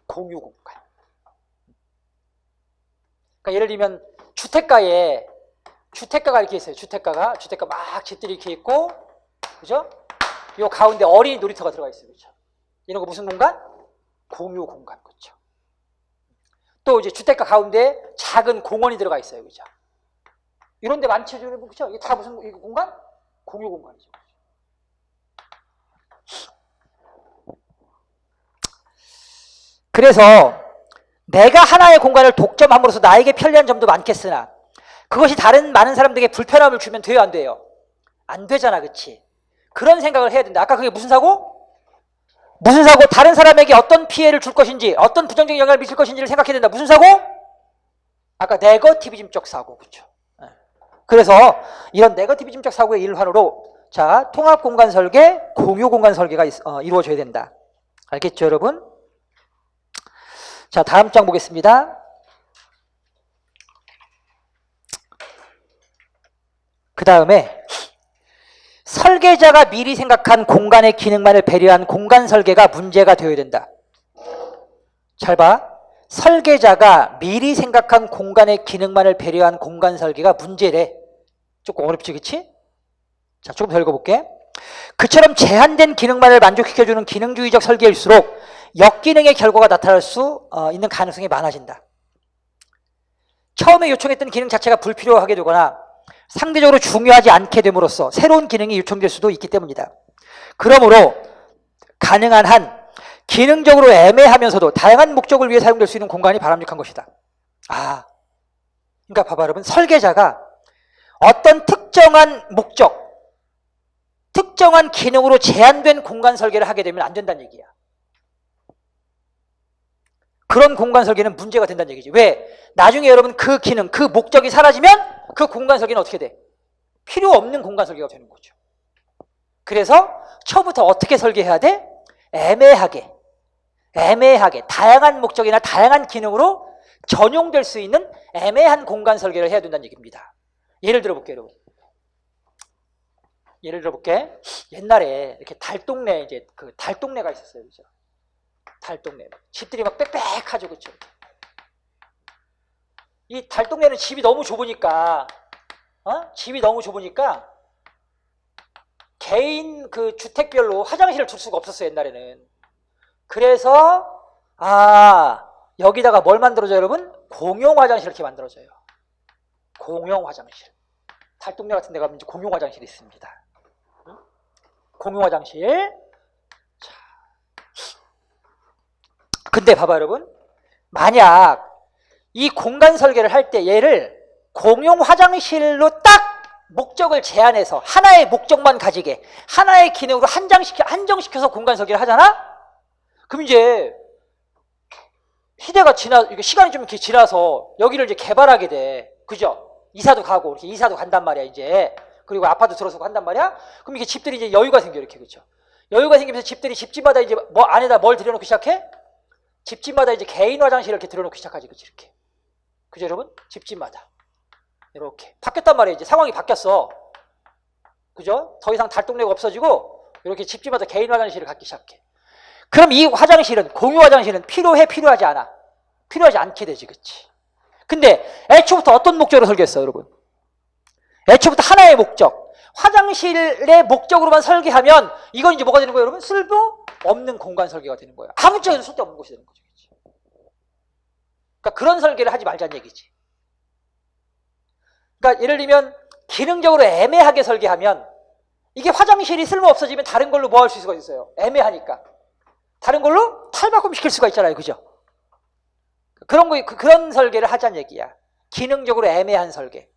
공유 공간. 그러니까 예를 들면 주택가가 이렇게 있어요. 주택가 막 집들이 이렇게 있고, 그죠? 요 가운데 어린이 놀이터가 들어가 있어요, 그죠? 이런 거 무슨 공간? 공유 공간, 그죠? 또 이제 주택가 가운데 작은 공원이 들어가 있어요, 그죠? 이런 데 많죠, 그죠? 이게 다 무슨 공간? 공유 공간이죠. 그래서 내가 하나의 공간을 독점함으로써 나에게 편리한 점도 많겠으나 그것이 다른 많은 사람들에게 불편함을 주면 돼요, 안 돼요? 안 되잖아, 그치? 그런 생각을 해야 된다. 아까 그게 무슨 사고? 무슨 사고? 다른 사람에게 어떤 피해를 줄 것인지, 어떤 부정적인 영향을 미칠 것인지를 생각해야 된다. 무슨 사고? 아까 네거티비즘적 사고, 그렇죠? 그래서 이런 네거티비즘적 사고의 일환으로 자, 통합 공간 설계, 공유 공간 설계가 이루어져야 된다. 알겠죠, 여러분? 자, 다음 장 보겠습니다. 그 다음에 설계자가 미리 생각한 공간의 기능만을 배려한 공간 설계가 문제가 되어야 된다. 잘 봐. 설계자가 미리 생각한 공간의 기능만을 배려한 공간 설계가 문제래. 조금 어렵지, 그치? 자, 조금 더 읽어볼게. 그처럼 제한된 기능만을 만족시켜주는 기능주의적 설계일수록 역기능의 결과가 나타날 수 있는 가능성이 많아진다. 처음에 요청했던 기능 자체가 불필요하게 되거나 상대적으로 중요하지 않게 됨으로써 새로운 기능이 요청될 수도 있기 때문이다. 그러므로 가능한 한 기능적으로 애매하면서도 다양한 목적을 위해 사용될 수 있는 공간이 바람직한 것이다. 그러니까 봐봐, 여러분. 설계자가 어떤 특정한 목적, 특정한 기능으로 제한된 공간 설계를 하게 되면 안 된다는 얘기야. 그런 공간 설계는 문제가 된다는 얘기지. 왜? 나중에 여러분 그 기능, 그 목적이 사라지면 그 공간 설계는 어떻게 돼? 필요 없는 공간 설계가 되는 거죠. 그래서 처음부터 어떻게 설계해야 돼? 애매하게 다양한 목적이나 다양한 기능으로 전용될 수 있는 애매한 공간 설계를 해야 된다는 얘기입니다. 예를 들어볼게요, 여러분. 예를 들어볼게. 옛날에 이렇게 달동네, 이제 그 달동네가 있었어요, 그죠? 달동네. 집들이 막 빽빽하죠, 그죠? 이 달동네는 집이 너무 좁으니까 집이 너무 좁으니까 개인 그 주택별로 화장실을 둘 수가 없었어요, 옛날에는. 그래서 여기다가 뭘 만들어줘요, 여러분? 공용 화장실 이렇게 만들어줘요. 공용 화장실. 달동네 같은 데 가면 이제 공용 화장실이 있습니다. 공용 화장실. 자. 근데 봐봐, 여러분. 만약 이 공간 설계를 할 때 얘를 공용 화장실로 딱 목적을 제한해서 하나의 목적만 가지게, 하나의 기능으로 한정시켜서 공간 설계를 하잖아? 그럼 이제 시간이 좀 이렇게 지나서 여기를 이제 개발하게 돼. 그죠? 이사도 가고, 이렇게 이사도 간단 말이야, 이제. 그리고 아파트 들어서고 한단 말이야? 그럼 이게 집들이 이제 여유가 생겨, 이렇게. 그죠? 여유가 생기면서 집들이 집집마다 이제 뭐 안에다 뭘 들여놓기 시작해? 집집마다 이제 개인 화장실을 이렇게 들여놓기 시작하지, 그치? 이렇게. 그죠, 여러분? 집집마다. 이렇게. 바뀌었단 말이야, 이제. 상황이 바뀌었어. 그죠? 더 이상 달동네가 없어지고, 이렇게 집집마다 개인 화장실을 갖기 시작해. 그럼 이 화장실은, 공유 화장실은 필요하지 않아. 필요하지 않게 되지, 그치? 근데 애초부터 어떤 목적으로 설계했어요, 여러분? 애초부터 하나의 목적. 화장실의 목적으로만 설계하면 이건 이제 뭐가 되는 거예요, 여러분? 쓸모 없는 공간 설계가 되는 거예요. 아무 쪽에도 쓸데없는 곳이 되는 거죠. 그러니까 그런 설계를 하지 말자는 얘기지. 그러니까 예를 들면 기능적으로 애매하게 설계하면 이게 화장실이 쓸모 없어지면 다른 걸로 뭐 할 수가 있어요? 애매하니까. 다른 걸로 탈바꿈시킬 수가 있잖아요, 그죠? 그런 설계를 하자는 얘기야. 기능적으로 애매한 설계.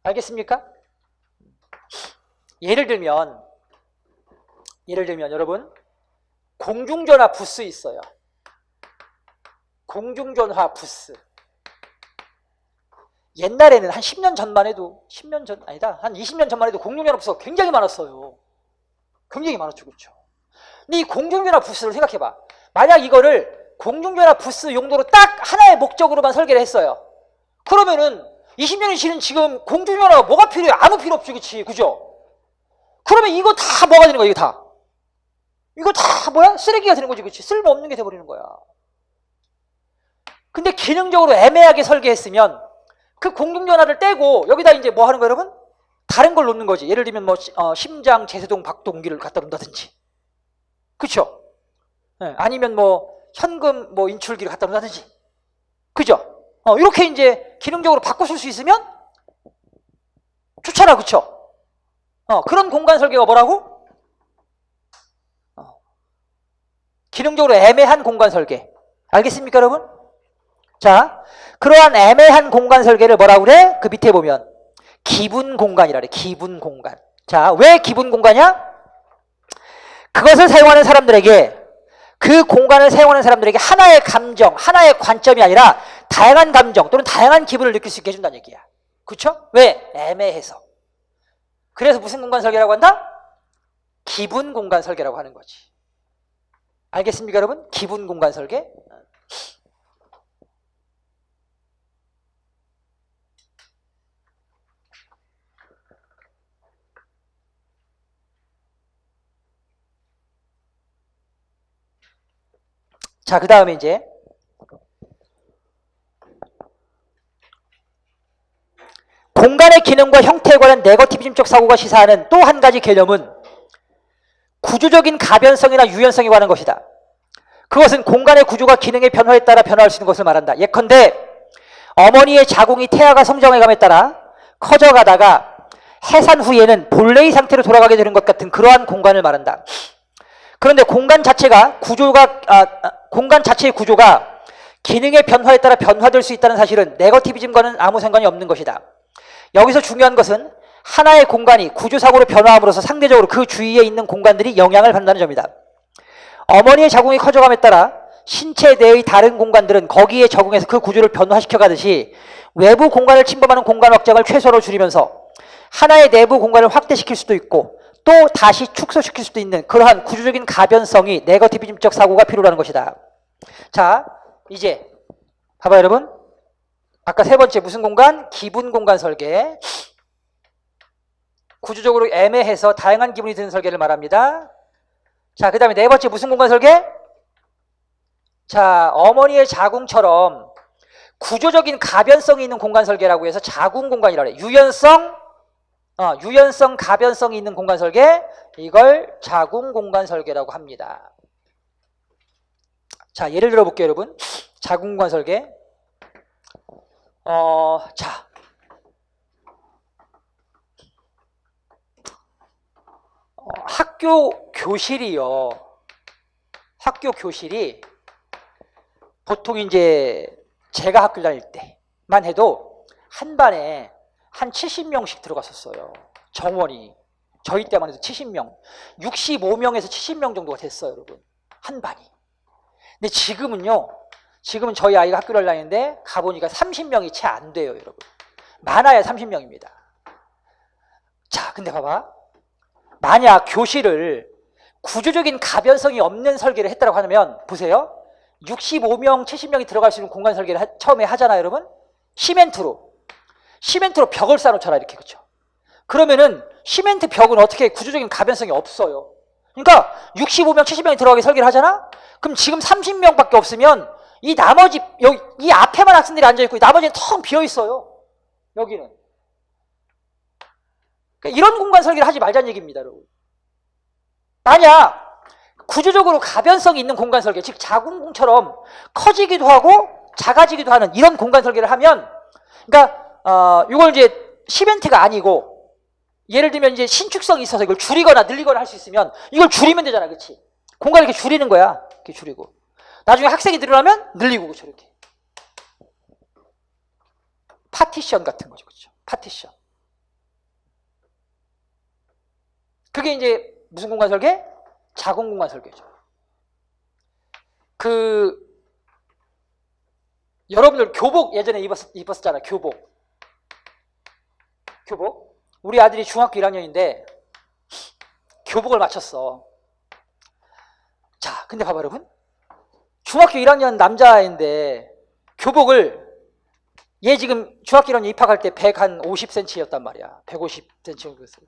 알겠습니까? 예를 들면 여러분, 공중전화 부스 있어요. 공중전화 부스. 옛날에는 한 10년 전만 해도, 10년 전, 아니다, 한 20년 전만 해도 공중전화 부스가 굉장히 많았어요. 굉장히 많았죠, 그렇죠? 근데 이 공중전화 부스를 생각해봐. 만약 이거를 공중전화 부스 용도로 딱 하나의 목적으로만 설계를 했어요. 그러면은 20년이 지난 지금 공중전화가 뭐가 필요해? 아무 필요 없죠, 그치? 그죠? 그러면 이거 다 뭐가 되는 거야, 이거 다? 이거 다 뭐야? 쓰레기가 되는 거지, 그치? 쓸모없는 게 돼버리는 거야. 근데 기능적으로 애매하게 설계했으면 그 공중전화를 떼고 여기다 이제 뭐 하는 거야, 여러분? 다른 걸 놓는 거지. 예를 들면 뭐 심장 제세동 박동기를 갖다 놓는다든지, 그쵸? 네. 아니면 뭐 현금 뭐 인출기를 갖다 놓는다든지, 그죠? 이렇게 이제 기능적으로 바꿔 쓸 수 있으면 좋잖아, 그쵸? 그런 공간 설계가 뭐라고? 기능적으로 애매한 공간 설계. 알겠습니까, 여러분? 자, 그러한 애매한 공간 설계를 뭐라고 그래? 그 밑에 보면 기분 공간이라 그래. 기분 공간. 자, 왜 기분 공간이야? 그것을 사용하는 사람들에게, 그 공간을 사용하는 사람들에게 하나의 감정, 하나의 관점이 아니라 다양한 감정 또는 다양한 기분을 느낄 수 있게 해준다는 얘기야. 그렇죠? 왜? 애매해서. 그래서 무슨 공간 설계라고 한다? 기분 공간 설계라고 하는 거지. 알겠습니까, 여러분? 기분 공간 설계. 자, 그 다음에 이제 공간의 기능과 형태에 관한 네거티비즘적 사고가 시사하는 또 한 가지 개념은 구조적인 가변성이나 유연성에 관한 것이다. 그것은 공간의 구조가 기능의 변화에 따라 변화할 수 있는 것을 말한다. 예컨대 어머니의 자궁이 태아가 성장해감에 따라 커져가다가 해산 후에는 본래의 상태로 돌아가게 되는 것 같은 그러한 공간을 말한다. 그런데 공간 자체의 구조가 기능의 변화에 따라 변화될 수 있다는 사실은 네거티비즘과는 아무 상관이 없는 것이다. 여기서 중요한 것은 하나의 공간이 구조상으로 변화함으로써 상대적으로 그 주위에 있는 공간들이 영향을 받는다는 점이다. 어머니의 자궁이 커져감에 따라 신체 내의 다른 공간들은 거기에 적응해서 그 구조를 변화시켜 가듯이 외부 공간을 침범하는 공간 확장을 최소로 줄이면서 하나의 내부 공간을 확대시킬 수도 있고 또 다시 축소시킬 수도 있는 그러한 구조적인 가변성이 네거티비즘적 사고가 필요하는 것이다. 자, 이제 봐봐요, 여러분. 아까 세 번째 무슨 공간? 기분 공간 설계. 구조적으로 애매해서 다양한 기분이 드는 설계를 말합니다. 자, 그 다음에 네 번째 무슨 공간 설계? 자, 어머니의 자궁처럼 구조적인 가변성이 있는 공간 설계라고 해서 자궁 공간이라고 해요. 유연성 가변성이 있는 공간 설계, 이걸 자궁 공간 설계라고 합니다. 자, 예를 들어 볼게요, 여러분. 자궁 공간 설계. 자, 학교 교실이요. 학교 교실이 보통 이제 제가 학교 다닐 때만 해도 한 반에 한 70명씩 들어갔었어요. 정원이. 저희 때만 해도 70명. 65명에서 70명 정도가 됐어요, 여러분. 한 반이. 근데 지금은요. 지금은 저희 아이가 학교를 다니는데 가보니까 30명이 채 안 돼요, 여러분. 많아야 30명입니다. 자, 근데 봐봐. 만약 교실을 구조적인 가변성이 없는 설계를 했다고 하면 보세요. 65명, 70명이 들어갈 수 있는 공간 설계를 처음에 하잖아요, 여러분. 시멘트로 벽을 쌓아놓잖아, 이렇게. 그렇죠? 그러면은 시멘트 벽은 어떻게 구조적인 가변성이 없어요. 그러니까 65명, 70명이 들어가게 설계를 하잖아? 그럼 지금 30명밖에 없으면 이 나머지, 여기, 이 앞에만 학생들이 앉아있고 나머지는 텅 비어있어요. 여기는. 그러니까 이런 공간 설계를 하지 말자는 얘기입니다, 여러분. 만약 구조적으로 가변성이 있는 공간 설계, 즉 자궁궁처럼 커지기도 하고 작아지기도 하는 이런 공간 설계를 하면, 그러니까 이걸 이제 시멘트가 아니고 예를 들면 이제 신축성이 있어서 이걸 줄이거나 늘리거나 할 수 있으면 이걸 줄이면 되잖아, 그렇지? 공간을 이렇게 줄이는 거야, 이렇게 줄이고. 나중에 학생이 늘어나면 늘리고, 그렇죠? 이렇게 파티션 같은 거죠, 그렇죠? 파티션. 그게 이제 무슨 공간 설계? 자궁 공간 설계죠. 여러분들 교복 예전에 입었었잖아, 교복. 우리 아들이 중학교 1학년인데 교복을 맞췄어. 자, 근데 봐봐, 여러분. 중학교 1학년 남자인데 교복을, 얘 지금 중학교 1학년 입학할 때 150cm였단 말이야. 150cm 정도였어요.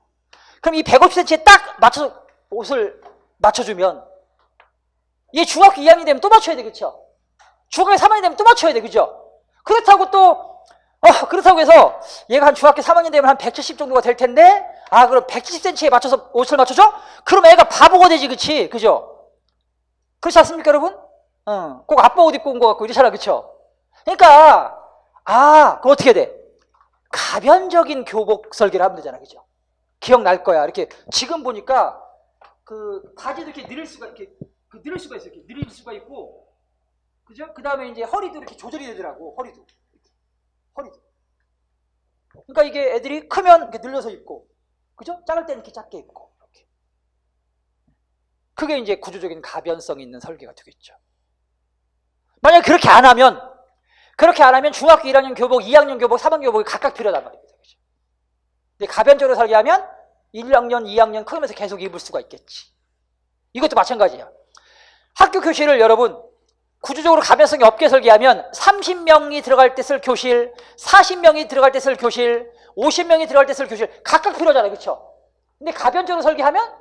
그럼 이 150cm에 딱 맞춰서 옷을 맞춰주면 얘 중학교 2학년 되면 또 맞춰야 돼, 그쵸? 중학교 3학년 되면 또 맞춰야 돼, 그죠? 그렇다고 또 그렇다고 해서 얘가 한 중학교 3학년 되면 한 170 정도가 될 텐데, 그럼 170cm에 맞춰서 옷을 맞춰줘? 그럼 애가 바보가 되지, 그치? 그죠? 그렇지 않습니까, 여러분? 꼭 아빠 옷 입고 온 것 같고 이러잖아, 그쵸? 그러니까 그럼 어떻게 돼? 가변적인 교복 설계를 하면 되잖아, 그죠? 기억날 거야. 이렇게 지금 보니까 바지도 이렇게 늘릴 수가 있어요. 이렇게 늘릴 수가 있고, 그죠? 그 다음에 이제 허리도 이렇게 조절이 되더라고. 허리도. 그러니까 이게 애들이 크면 이렇게 늘려서 입고, 그죠? 작을 때는 이렇게 작게 입고, 이렇게. 그게 이제 구조적인 가변성 있는 설계가 되겠죠. 만약 그렇게 안 하면 중학교 1학년 교복, 2학년 교복, 3학년 교복이 각각 필요하단 말입니다. 그죠? 근데 가변적으로 설계하면 1학년, 2학년 크면서 계속 입을 수가 있겠지. 이것도 마찬가지야. 학교 교실을 여러분 구조적으로 가변성이 없게 설계하면 30명이 들어갈 때 쓸 교실, 40명이 들어갈 때 쓸 교실, 50명이 들어갈 때 쓸 교실 각각 필요하잖아요, 그렇죠? 근데 가변적으로 설계하면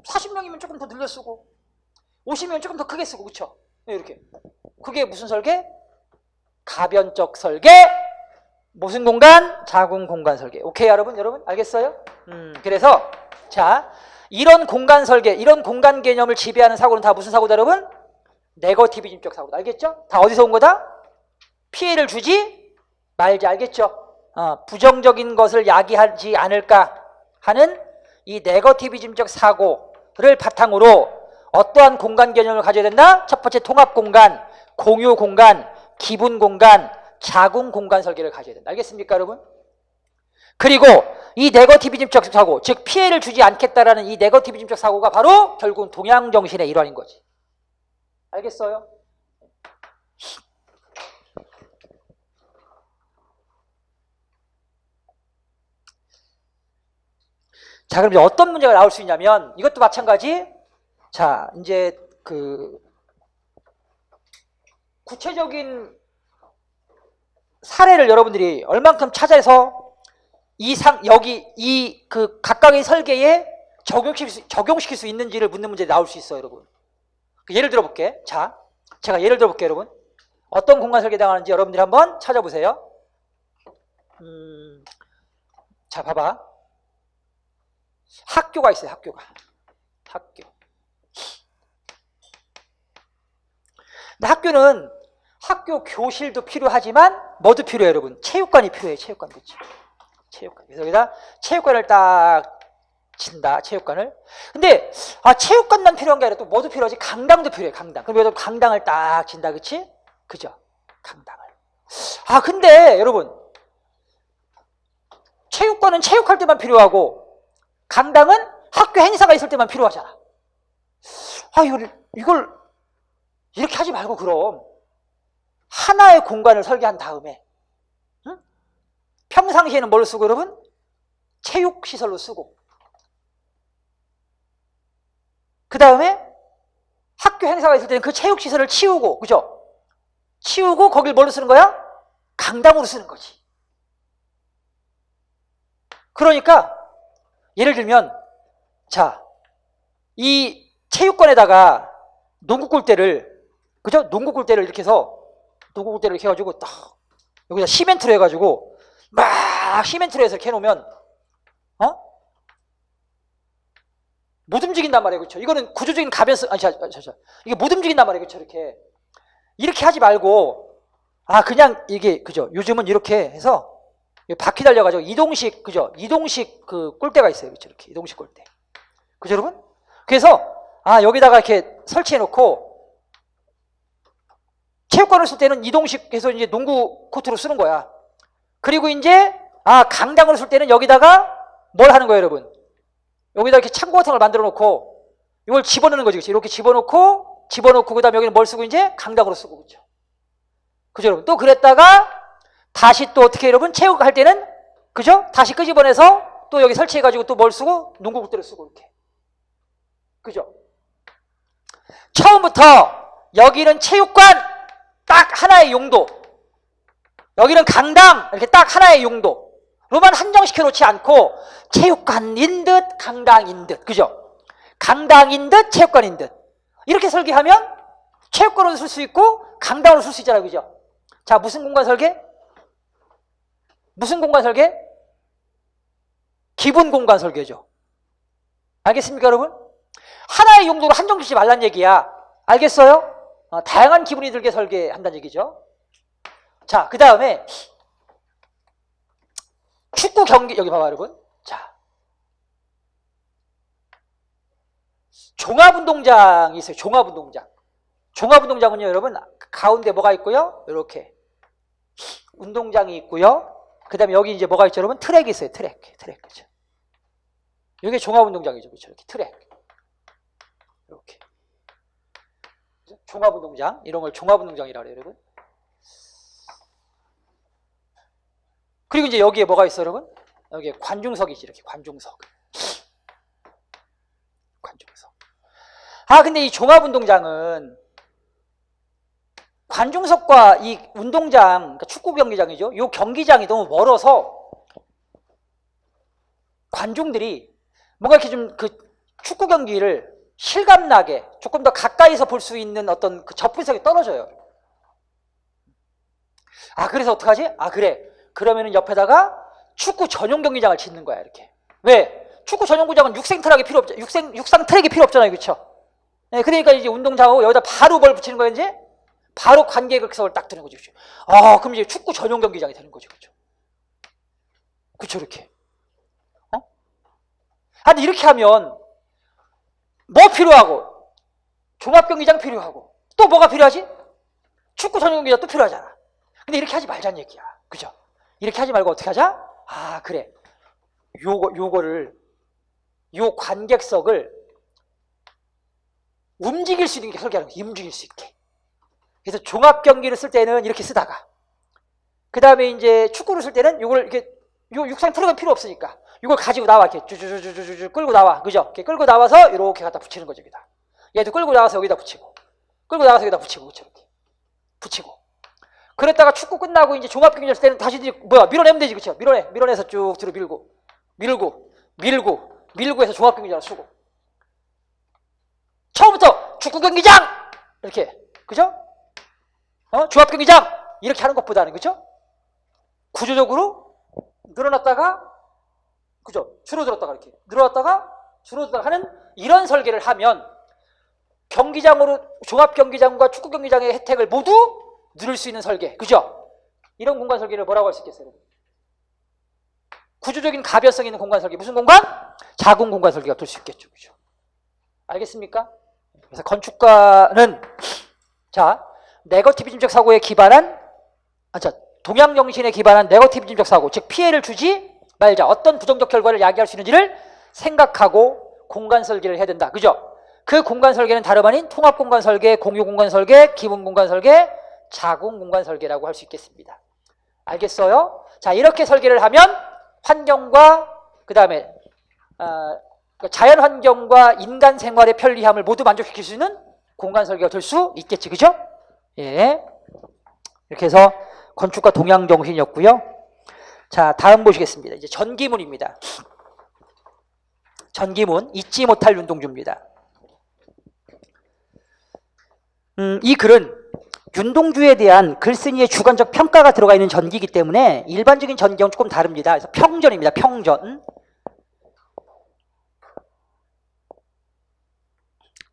40명이면 조금 더 늘려 쓰고 50명이면 조금 더 크게 쓰고, 그렇죠? 이렇게. 그게 무슨 설계? 가변적 설계. 무슨 공간? 자궁 공간 설계. 오케이, 여러분 알겠어요? 그래서 자, 이런 공간 설계, 이런 공간 개념을 지배하는 사고는 다 무슨 사고다, 여러분? 네거티비즘적 사고다. 알겠죠? 다 어디서 온 거다? 피해를 주지 말지. 알겠죠? 부정적인 것을 야기하지 않을까 하는 이 네거티비즘적 사고를 바탕으로 어떠한 공간 개념을 가져야 된다? 첫 번째 통합 공간, 공유 공간, 기분 공간, 자궁 공간 설계를 가져야 된다. 알겠습니까, 여러분? 그리고 이 네거티비즘적 사고, 즉 피해를 주지 않겠다라는 이 네거티비즘적 사고가 바로 결국은 동양 정신의 일환인 거지. 알겠어요? 자, 그럼 이제 어떤 문제가 나올 수 있냐면 이것도 마찬가지. 자, 이제 구체적인 사례를 여러분들이 얼만큼 찾아서 여기 각각의 설계에 적용시킬 수 있는지를 묻는 문제가 나올 수 있어요, 여러분. 예를 들어 볼게. 자, 제가 예를 들어 볼게요, 여러분. 어떤 공간 설계당하는지 여러분들이 한번 찾아보세요. 자, 봐봐. 학교가 있어요, 학교가. 학교. 근데 학교는 학교 교실도 필요하지만 뭐도 필요해요, 여러분? 체육관이 필요해요, 체육관. 그렇죠? 체육관. 그래서 여기다 체육관을 딱 친다, 체육관을. 근데 체육관만 필요한 게 아니라 또 뭐도 필요하지? 강당도 필요해, 강당. 그럼 여기다 강당을 딱 친다, 그치? 그죠? 강당을. 근데 여러분, 체육관은 체육할 때만 필요하고 강당은 학교 행사가 있을 때만 필요하잖아. 이걸 이렇게 하지 말고 그럼 하나의 공간을 설계한 다음에, 응? 평상시에는 뭘 쓰고 여러분? 체육시설로 쓰고, 그 다음에 학교 행사가 있을 때는 그 체육시설을 치우고, 그죠? 치우고 거길 뭘로 쓰는 거야? 강당으로 쓰는 거지. 그러니까 예를 들면, 자, 이 체육관에다가 농구골대를, 그죠? 농구골대를 이렇게 해서, 농구골대를 이렇게 해가지고 딱 여기다 시멘트로 해가지고 막 시멘트로 해서 이렇게 해놓으면 못 움직인단 말이에요, 그렇죠? 이거는 구조적인 가변성, 이게 못 움직인단 말이에요, 그렇죠? 이렇게 하지 말고 그냥 이게, 그죠? 요즘은 이렇게 해서 바퀴 달려가지고 이동식, 그죠? 이동식 그 골대가 있어요, 그렇죠? 이렇게 이동식 골대, 그죠, 여러분? 그래서 여기다가 이렇게 설치해놓고 체육관을 쓸 때는 이동식 해서 이제 농구 코트로 쓰는 거야. 그리고 이제 강당을 쓸 때는 여기다가 뭘 하는 거예요, 여러분? 여기다 이렇게 창고 같은 걸 만들어 놓고 이걸 집어넣는 거지, 그렇지? 이렇게 집어넣고 그다음에 여기는 뭘 쓰고 이제 강당으로 쓰고, 그렇죠? 그죠, 여러분? 또 그랬다가 다시 또 어떻게 여러분 체육할 때는, 그죠? 다시 끄집어내서 또 여기 설치해가지고 또 뭘 쓰고 농구 골대를 쓰고, 이렇게, 그죠? 처음부터 여기는 체육관 딱 하나의 용도, 여기는 강당 이렇게 딱 하나의 용도로만 한정시켜 놓지 않고 체육관인 듯 강당인 듯, 그죠? 강당인 듯 체육관인 듯 이렇게 설계하면 체육관으로 쓸 수 있고 강당으로 쓸 수 있잖아요, 그죠? 자, 무슨 공간 설계? 무슨 공간 설계? 기본 공간 설계죠. 알겠습니까, 여러분? 하나의 용도로 한정짓지 말란 얘기야. 알겠어요? 다양한 기분이 들게 설계한다는 얘기죠. 자, 그 다음에 축구 경기, 여기 봐봐, 여러분. 자, 종합운동장이 있어요. 종합운동장. 종합운동장은요, 여러분, 가운데 뭐가 있고요? 이렇게 운동장이 있고요. 그 다음에 여기 이제 뭐가 있죠, 여러분? 트랙이 있어요. 트랙, 그죠? 이게 종합운동장이죠, 그렇죠? 이렇게 트랙, 이렇게 종합운동장, 이런 걸 종합운동장이라고 해요, 여러분. 그리고 이제 여기에 뭐가 있어요, 여러분? 여기에 관중석이지, 이렇게 관중석. 근데 이 종합운동장은 관중석과 이 운동장, 그러니까 축구 경기장이죠. 이 경기장이 너무 멀어서 관중들이 뭔가 이렇게 좀 그 축구 경기를 실감나게 조금 더 가까이서 볼 수 있는 어떤 그 접근성이 떨어져요. 그래서 어떡하지? 그래. 그러면은 옆에다가 축구 전용 경기장을 짓는 거야, 이렇게. 왜? 축구 전용 경기장은 육상 트랙이 필요 없잖아요, 그렇죠? 네, 그러니까 이제 운동장하고 여기다 바로 뭘 붙이는 거예요, 이제? 바로 관객석을 딱 드는 거죠, 그렇죠? 그럼 이제 축구 전용 경기장이 되는 거죠, 그렇죠? 그렇죠, 이렇게. 근데 이렇게 하면 뭐 필요하고? 종합경기장 필요하고 또 뭐가 필요하지? 축구 전용 경기장 또 필요하잖아. 근데 이렇게 하지 말자는 얘기야, 그죠? 이렇게 하지 말고 어떻게 하자? 그래, 요 관객석을 움직일 수 있는 게 설계하는 거야. 움직일 수 있게. 그래서 종합경기를 쓸 때는 이렇게 쓰다가, 그 다음에 이제 축구를 쓸 때는 요걸 이렇게, 요 육상 트랙은 필요 없으니까 이걸 가지고 나와, 이렇게 쭈쭈쭈쭈쭈 끌고 나와, 그죠? 이렇게 끌고 나와서 이렇게 갖다 붙이는 거죠, 여기다. 얘도 끌고 나와서 여기다 붙이고, 끌고 나와서 여기다 붙이고, 그렇죠? 이렇게 붙이고. 그랬다가 축구 끝나고 이제 종합경기를 쓸 때는 다시 밀어내면 되지, 그렇죠? 밀어내서 쭉 뒤로 밀고 해서 종합경기장을 쓰고. 처음부터 축구 경기장 이렇게, 그죠? 종합경기장 이렇게 하는 것보다는, 그죠? 구조적으로 늘어났다가, 그죠? 줄어들었다가 이렇게 늘어났다가 줄어들었다가 하는 이런 설계를 하면 경기장으로, 종합경기장과 축구경기장의 혜택을 모두 누릴 수 있는 설계, 그죠? 이런 공간 설계를 뭐라고 할 수 있겠어요? 구조적인 가변성 있는 공간 설계. 무슨 공간? 자궁 공간 설계가 될 수 있겠죠, 그죠? 알겠습니까? 그래서 건축가는, 자, 네거티비즘적 사고에 기반한, 동양정신에 기반한 네거티비즘적 사고, 즉 피해를 주지 말자, 어떤 부정적 결과를 야기할 수 있는지를 생각하고 공간 설계를 해야 된다, 그죠? 그 공간 설계는 다름 아닌 통합 공간 설계, 공유 공간 설계, 기본 공간 설계, 자궁 공간 설계라고 할 수 있겠습니다. 알겠어요? 자, 이렇게 설계를 하면 환경과 그 다음에 자연 환경과 인간 생활의 편리함을 모두 만족시킬 수 있는 공간 설계가 될 수 있겠지, 그죠? 예. 이렇게 해서 건축가 동양 정신이었고요. 자, 다음 보시겠습니다. 이제 전기문입니다. 전기문, 잊지 못할 윤동주입니다. 이 글은 윤동주에 대한 글쓴이의 주관적 평가가 들어가 있는 전기이기 때문에 일반적인 전기하고는 조금 다릅니다. 그래서 평전입니다. 평전.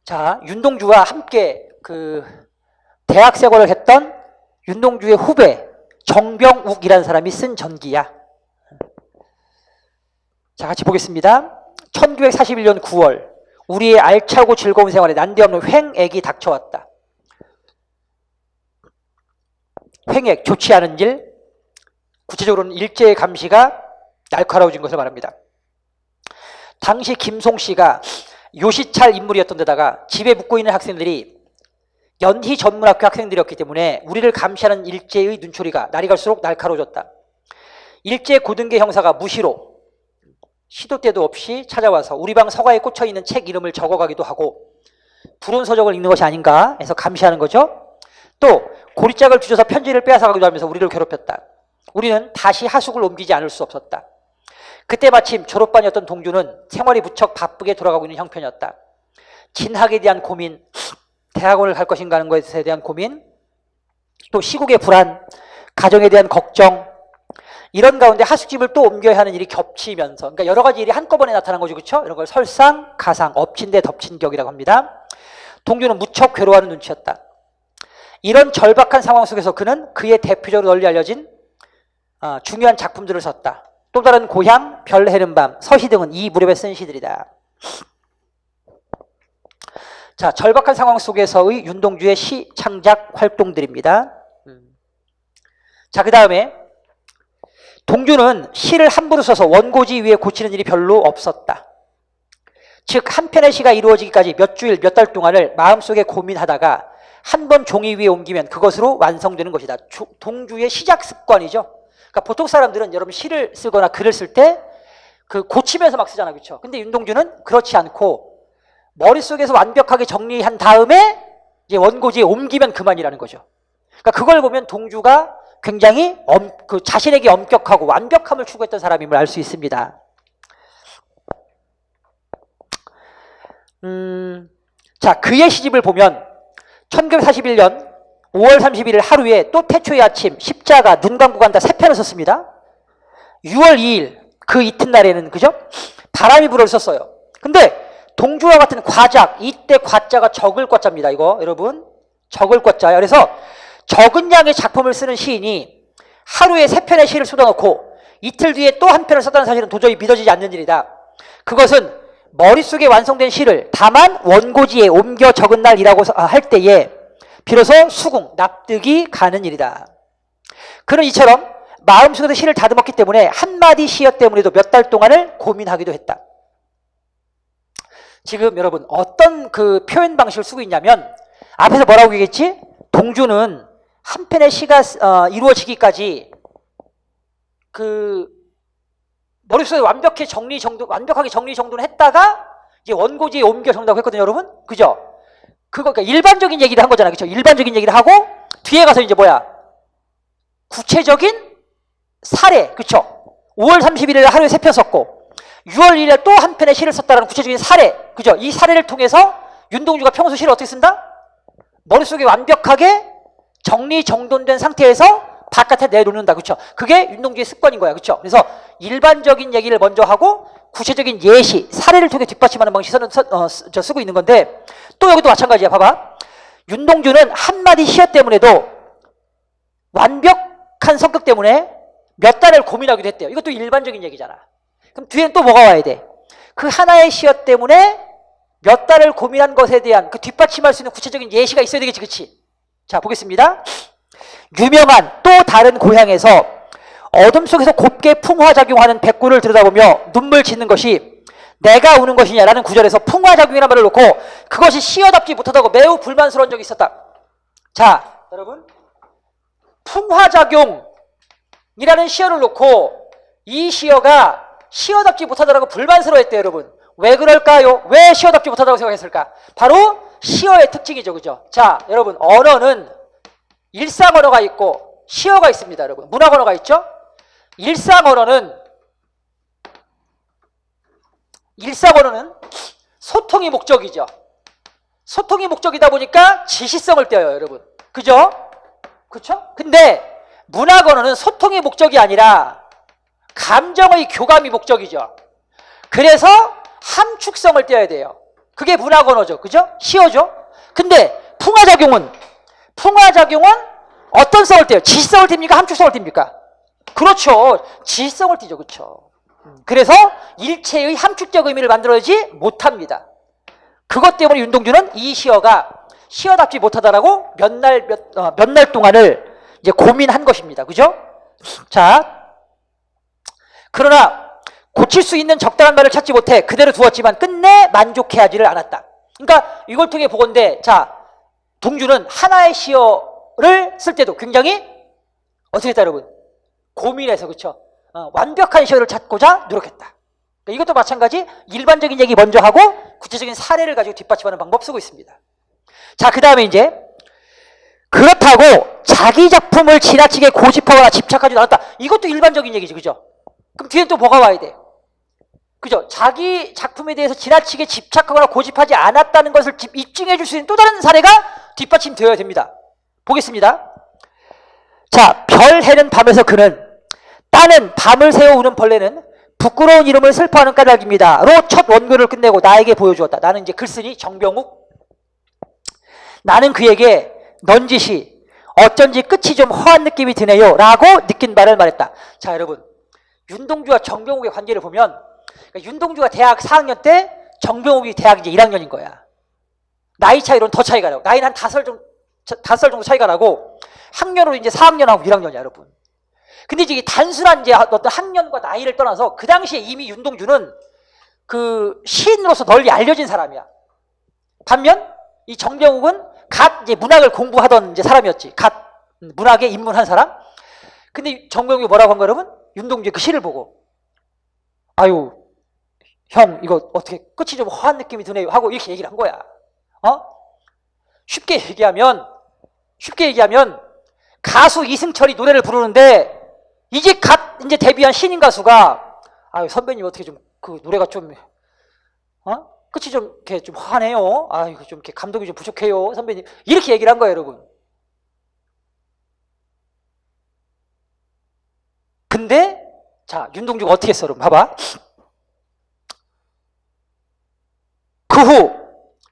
자, 윤동주와 함께 그 대학 생활을 했던 윤동주의 후배 정병욱이라는 사람이 쓴 전기야. 자, 같이 보겠습니다. 1941년 9월 우리의 알차고 즐거운 생활에 난데없는 횡액이 닥쳐왔다. 횡액, 좋지 않은 일, 구체적으로는 일제의 감시가 날카로워진 것을 말합니다. 당시 김송씨가 요시찰 인물이었던 데다가 집에 묵고 있는 학생들이 연희 전문학교 학생들이었기 때문에 우리를 감시하는 일제의 눈초리가 날이 갈수록 날카로워졌다. 일제 고등계 형사가 무시로 시도 때도 없이 찾아와서 우리 방 서가에 꽂혀있는 책 이름을 적어가기도 하고 불온 서적을 읽는 것이 아닌가 해서 감시하는 거죠. 또 고리짝을 주셔서 편지를 빼앗아가기도 하면서 우리를 괴롭혔다. 우리는 다시 하숙을 옮기지 않을 수 없었다. 그때 마침 졸업반이었던 동주는 생활이 무척 바쁘게 돌아가고 있는 형편이었다. 진학에 대한 고민, 대학원을 갈 것인가 하는 것에 대한 고민, 또 시국의 불안, 가정에 대한 걱정, 이런 가운데 하숙집을 또 옮겨야 하는 일이 겹치면서, 그러니까 여러 가지 일이 한꺼번에 나타난 거죠, 그렇죠? 이런 걸 설상, 가상, 엎친 데 덮친 격이라고 합니다. 동주는 무척 괴로워하는 눈치였다. 이런 절박한 상황 속에서 그는 그의 대표적으로 널리 알려진 중요한 작품들을 썼다. 또 다른 고향, 별 해는 밤, 서시 등은 이 무렵에 쓴 시들이다. 자, 절박한 상황 속에서의 윤동주의 시 창작 활동들입니다. 자, 그 다음에 동주는 시를 함부로 써서 원고지 위에 고치는 일이 별로 없었다. 즉, 한 편의 시가 이루어지기까지 몇 주일, 몇 달 동안을 마음속에 고민하다가 한 번 종이 위에 옮기면 그것으로 완성되는 것이다. 동주의 시작 습관이죠. 그러니까 보통 사람들은 여러분 시를 쓰거나 글을 쓸 때 그 고치면서 막 쓰잖아, 그렇죠? 근데 윤동주는 그렇지 않고 머릿속에서 완벽하게 정리한 다음에 이제 원고지에 옮기면 그만이라는 거죠. 그러니까 그걸 보면 동주가 굉장히 그 자신에게 엄격하고 완벽함을 추구했던 사람임을 알 수 있습니다. 자, 그의 시집을 보면 1941년 5월 31일 하루에 또 태초의 아침, 십자가, 눈 감고 간다 세 편을 썼습니다. 6월 2일 그 이튿날에는, 그죠? 바람이 불어를 썼어요. 근데 동주와 같은 과작, 이때 과자가 적을 과자입니다. 이거 여러분 적을 과자예요. 그래서 적은 양의 작품을 쓰는 시인이 하루에 세 편의 시를 쏟아놓고 이틀 뒤에 또 한 편을 썼다는 사실은 도저히 믿어지지 않는 일이다. 그것은 머릿속에 완성된 시를 다만 원고지에 옮겨 적은 날이라고 할 때에 비로소 수긍, 납득이 가는 일이다. 그는 이처럼 마음속에서 시를 다듬었기 때문에 한마디 시였 때문에도 몇 달 동안을 고민하기도 했다. 지금 여러분 어떤 그 표현 방식을 쓰고 있냐면 앞에서 뭐라고 얘기했지? 동주는 한 편의 시가 이루어지기까지 그 머릿속에 완벽하게 정리 정돈을 했다가 이제 원고지에 옮겨 적는다고 했거든요, 여러분. 그죠? 그거 그러니까 일반적인 얘기를 한 거잖아요, 그렇죠? 일반적인 얘기를 하고 뒤에 가서 이제 뭐야? 구체적인 사례, 그렇죠? 5월 31일 하루에 3편 썼고 6월 1일에 또 한 편의 시를 썼다는 구체적인 사례, 그죠? 이 사례를 통해서 윤동주가 평소 시를 어떻게 쓴다? 머릿속에 완벽하게 정리정돈된 상태에서 바깥에 내놓는다. 그렇죠? 그게 윤동주의 습관인 거야. 그렇죠? 그래서 일반적인 얘기를 먼저 하고 구체적인 예시, 사례를 통해 뒷받침하는 방식을 쓰고 있는 건데, 또 여기도 마찬가지야. 봐봐. 윤동주는 한마디 시어 때문에도 완벽한 성격 때문에 몇 달을 고민하기도 했대요. 이것도 일반적인 얘기잖아. 그럼 뒤엔 또 뭐가 와야 돼? 그 하나의 시어 때문에 몇 달을 고민한 것에 대한 그 뒷받침할 수 있는 구체적인 예시가 있어야 되겠지. 그치? 자, 보겠습니다. 유명한 또 다른 고향에서 어둠 속에서 곱게 풍화작용하는 백구를 들여다보며 눈물 짓는 것이 내가 우는 것이냐라는 구절에서 풍화작용이라는 말을 놓고 그것이 시어답지 못하다고 매우 불만스러운 적이 있었다. 자, 여러분, 풍화작용이라는 시어를 놓고 이 시어가 시어답지 못하다라고 불만스러워했대요. 여러분, 왜 그럴까요? 왜 시어답지 못하다고 생각했을까? 바로 시어의 특징이죠. 그죠? 자, 여러분, 언어는 일상 언어가 있고 시어가 있습니다. 여러분, 문학 언어가 있죠? 일상 언어는 소통이 목적이죠. 소통이 목적이다 보니까 지시성을 떼어요. 여러분, 그죠? 그렇죠? 근데 문학 언어는 소통이 목적이 아니라 감정의 교감이 목적이죠. 그래서 함축성을 떼어야 돼요. 그게 문학 언어죠. 그죠? 시어죠. 근데 풍화작용은 어떤 성을 떼요? 지시성을 띱니까? 함축성을 띱니까? 그렇죠. 지시성을 띠죠. 그렇죠. 그래서 일체의 함축적 의미를 만들어내지 못합니다. 그것 때문에 윤동주는 이 시어가 시어답지 못하다라고 몇 날 동안을 이제 고민한 것입니다. 그죠? 자, 그러나 고칠 수 있는 적당한 말을 찾지 못해 그대로 두었지만 끝내 만족해하지를 않았다. 그러니까 이걸 통해 보건대, 자, 동주는 하나의 시어를 쓸 때도 굉장히 어떻게 했다, 여러분? 고민해서, 그렇죠? 완벽한 시어를 찾고자 노력했다. 그러니까 이것도 마찬가지 일반적인 얘기 먼저 하고 구체적인 사례를 가지고 뒷받침하는 방법 쓰고 있습니다. 자, 그 다음에 이제 그렇다고 자기 작품을 지나치게 고집하거나 집착하지 않았다. 이것도 일반적인 얘기지, 그죠? 그럼 뒤엔 또 뭐가 와야 돼? 그죠? 자기 작품에 대해서 지나치게 집착하거나 고집하지 않았다는 것을 입증해 줄 수 있는 또 다른 사례가 뒷받침되어야 됩니다. 보겠습니다. 자, 별 해는 밤에서 그는 따는 밤을 새워 우는 벌레는 부끄러운 이름을 슬퍼하는 까닭입니다. 로 첫 원고를 끝내고 나에게 보여주었다. 나는 이제 글쓴이 정병욱. 나는 그에게 넌지시 어쩐지 끝이 좀 허한 느낌이 드네요. 라고 느낀 바를 말했다. 자, 여러분, 윤동주와 정병욱의 관계를 보면, 그러니까 윤동주가 대학 4학년 때 정병욱이 대학 이제 1학년인 거야. 나이 차이로는 더 차이가 나고, 나이는 한 5살 정도 차이가 나고, 학년으로 이제 4학년하고 1학년이야, 여러분. 근데 이제 단순한 이제 어떤 학년과 나이를 떠나서 그 당시에 이미 윤동주는 그 시인으로서 널리 알려진 사람이야. 반면 이 정병욱은 갓 이제 문학을 공부하던 이제 사람이었지. 갓 문학에 입문한 사람. 근데 정병욱이 뭐라고 한 거야, 여러분? 윤동주의 그 시를 보고, 아유, 형, 이거 어떻게 끝이 좀 허한 느낌이 드네요. 하고 이렇게 얘기를 한 거야. 쉽게 얘기하면 가수 이승철이 노래를 부르는데 이제 이제 데뷔한 신인 가수가, 아유, 선배님 어떻게 좀 그 노래가 좀, 끝이 좀 이렇게 좀 허하네요. 아이고, 좀 이렇게 감동이 좀 부족해요, 선배님. 이렇게 얘기를 한 거예요, 여러분. 근데, 자, 윤동주가 어떻게 했어, 여러분? 봐봐. 그 후,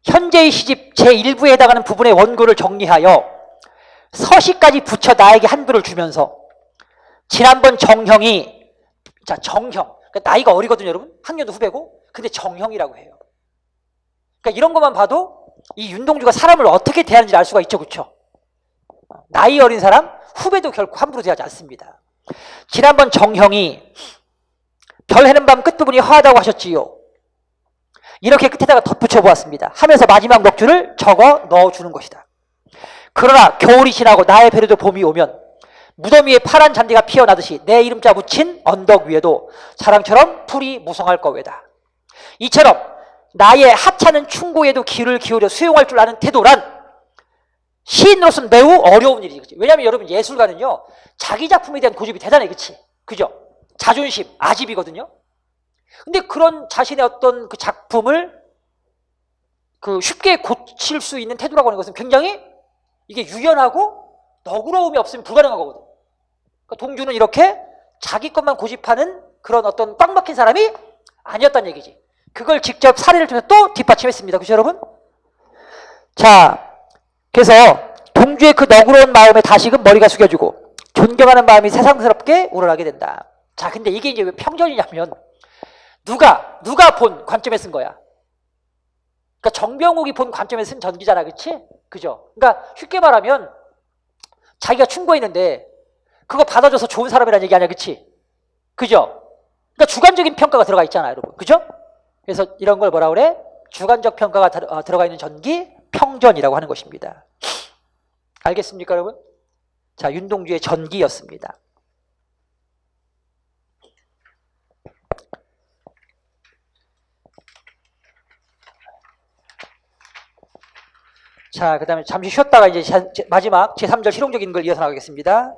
현재의 시집 제1부에 해당하는 부분의 원고를 정리하여 서시까지 붙여 나에게 한 부를 주면서 지난번 정형이, 자, 정형. 그러니까 나이가 어리거든요, 여러분. 학년도 후배고. 근데 정형이라고 해요. 그러니까 이런 것만 봐도 이 윤동주가 사람을 어떻게 대하는지 알 수가 있죠, 그렇죠? 나이 어린 사람, 후배도 결코 함부로 대하지 않습니다. 지난번 정형이 별 해는 밤 끝부분이 허하다고 하셨지요. 이렇게 끝에다가 덧붙여 보았습니다. 하면서 마지막 넉 줄을 적어 넣어주는 것이다. 그러나 겨울이 지나고 나의 배려도 봄이 오면 무덤 위에 파란 잔디가 피어나듯이 내 이름자 붙인 언덕 위에도 사랑처럼 풀이 무성할 거외다. 이처럼 나의 하찮은 충고에도 귀를 기울여 수용할 줄 아는 태도란 시인으로서는 매우 어려운 일이지. 왜냐하면 여러분, 예술가는요, 자기 작품에 대한 고집이 대단해. 그치? 그죠? 자존심, 아집이거든요. 근데 그런 자신의 어떤 그 작품을 그 쉽게 고칠 수 있는 태도라고 하는 것은 굉장히 이게 유연하고 너그러움이 없으면 불가능한 거거든. 그러니까 동주는 이렇게 자기 것만 고집하는 그런 어떤 꽉 막힌 사람이 아니었다는 얘기지. 그걸 직접 사례를 통해서 또 뒷받침했습니다. 그렇죠, 여러분? 자, 그래서 동주의 그 너그러운 마음에 다시금 머리가 숙여지고 존경하는 마음이 세상스럽게 우러나게 된다. 자, 근데 이게 이제 왜 평전이냐면 누가 본 관점에 쓴 거야. 그러니까 정병욱이 본 관점에 쓴 전기잖아, 그렇지? 그죠? 그러니까 쉽게 말하면 자기가 충고했는데 그거 받아줘서 좋은 사람이라는 얘기 아니야, 그렇지? 그죠? 그러니까 주관적인 평가가 들어가 있잖아요, 여러분. 그죠? 그래서 이런 걸 뭐라 그래? 주관적 평가가 들어가 있는 전기 평전이라고 하는 것입니다. 알겠습니까, 여러분? 자, 윤동주의 전기였습니다. 자, 그 다음에 잠시 쉬었다가 이제 마지막 제3절 실용적인 걸 이어서 나가겠습니다.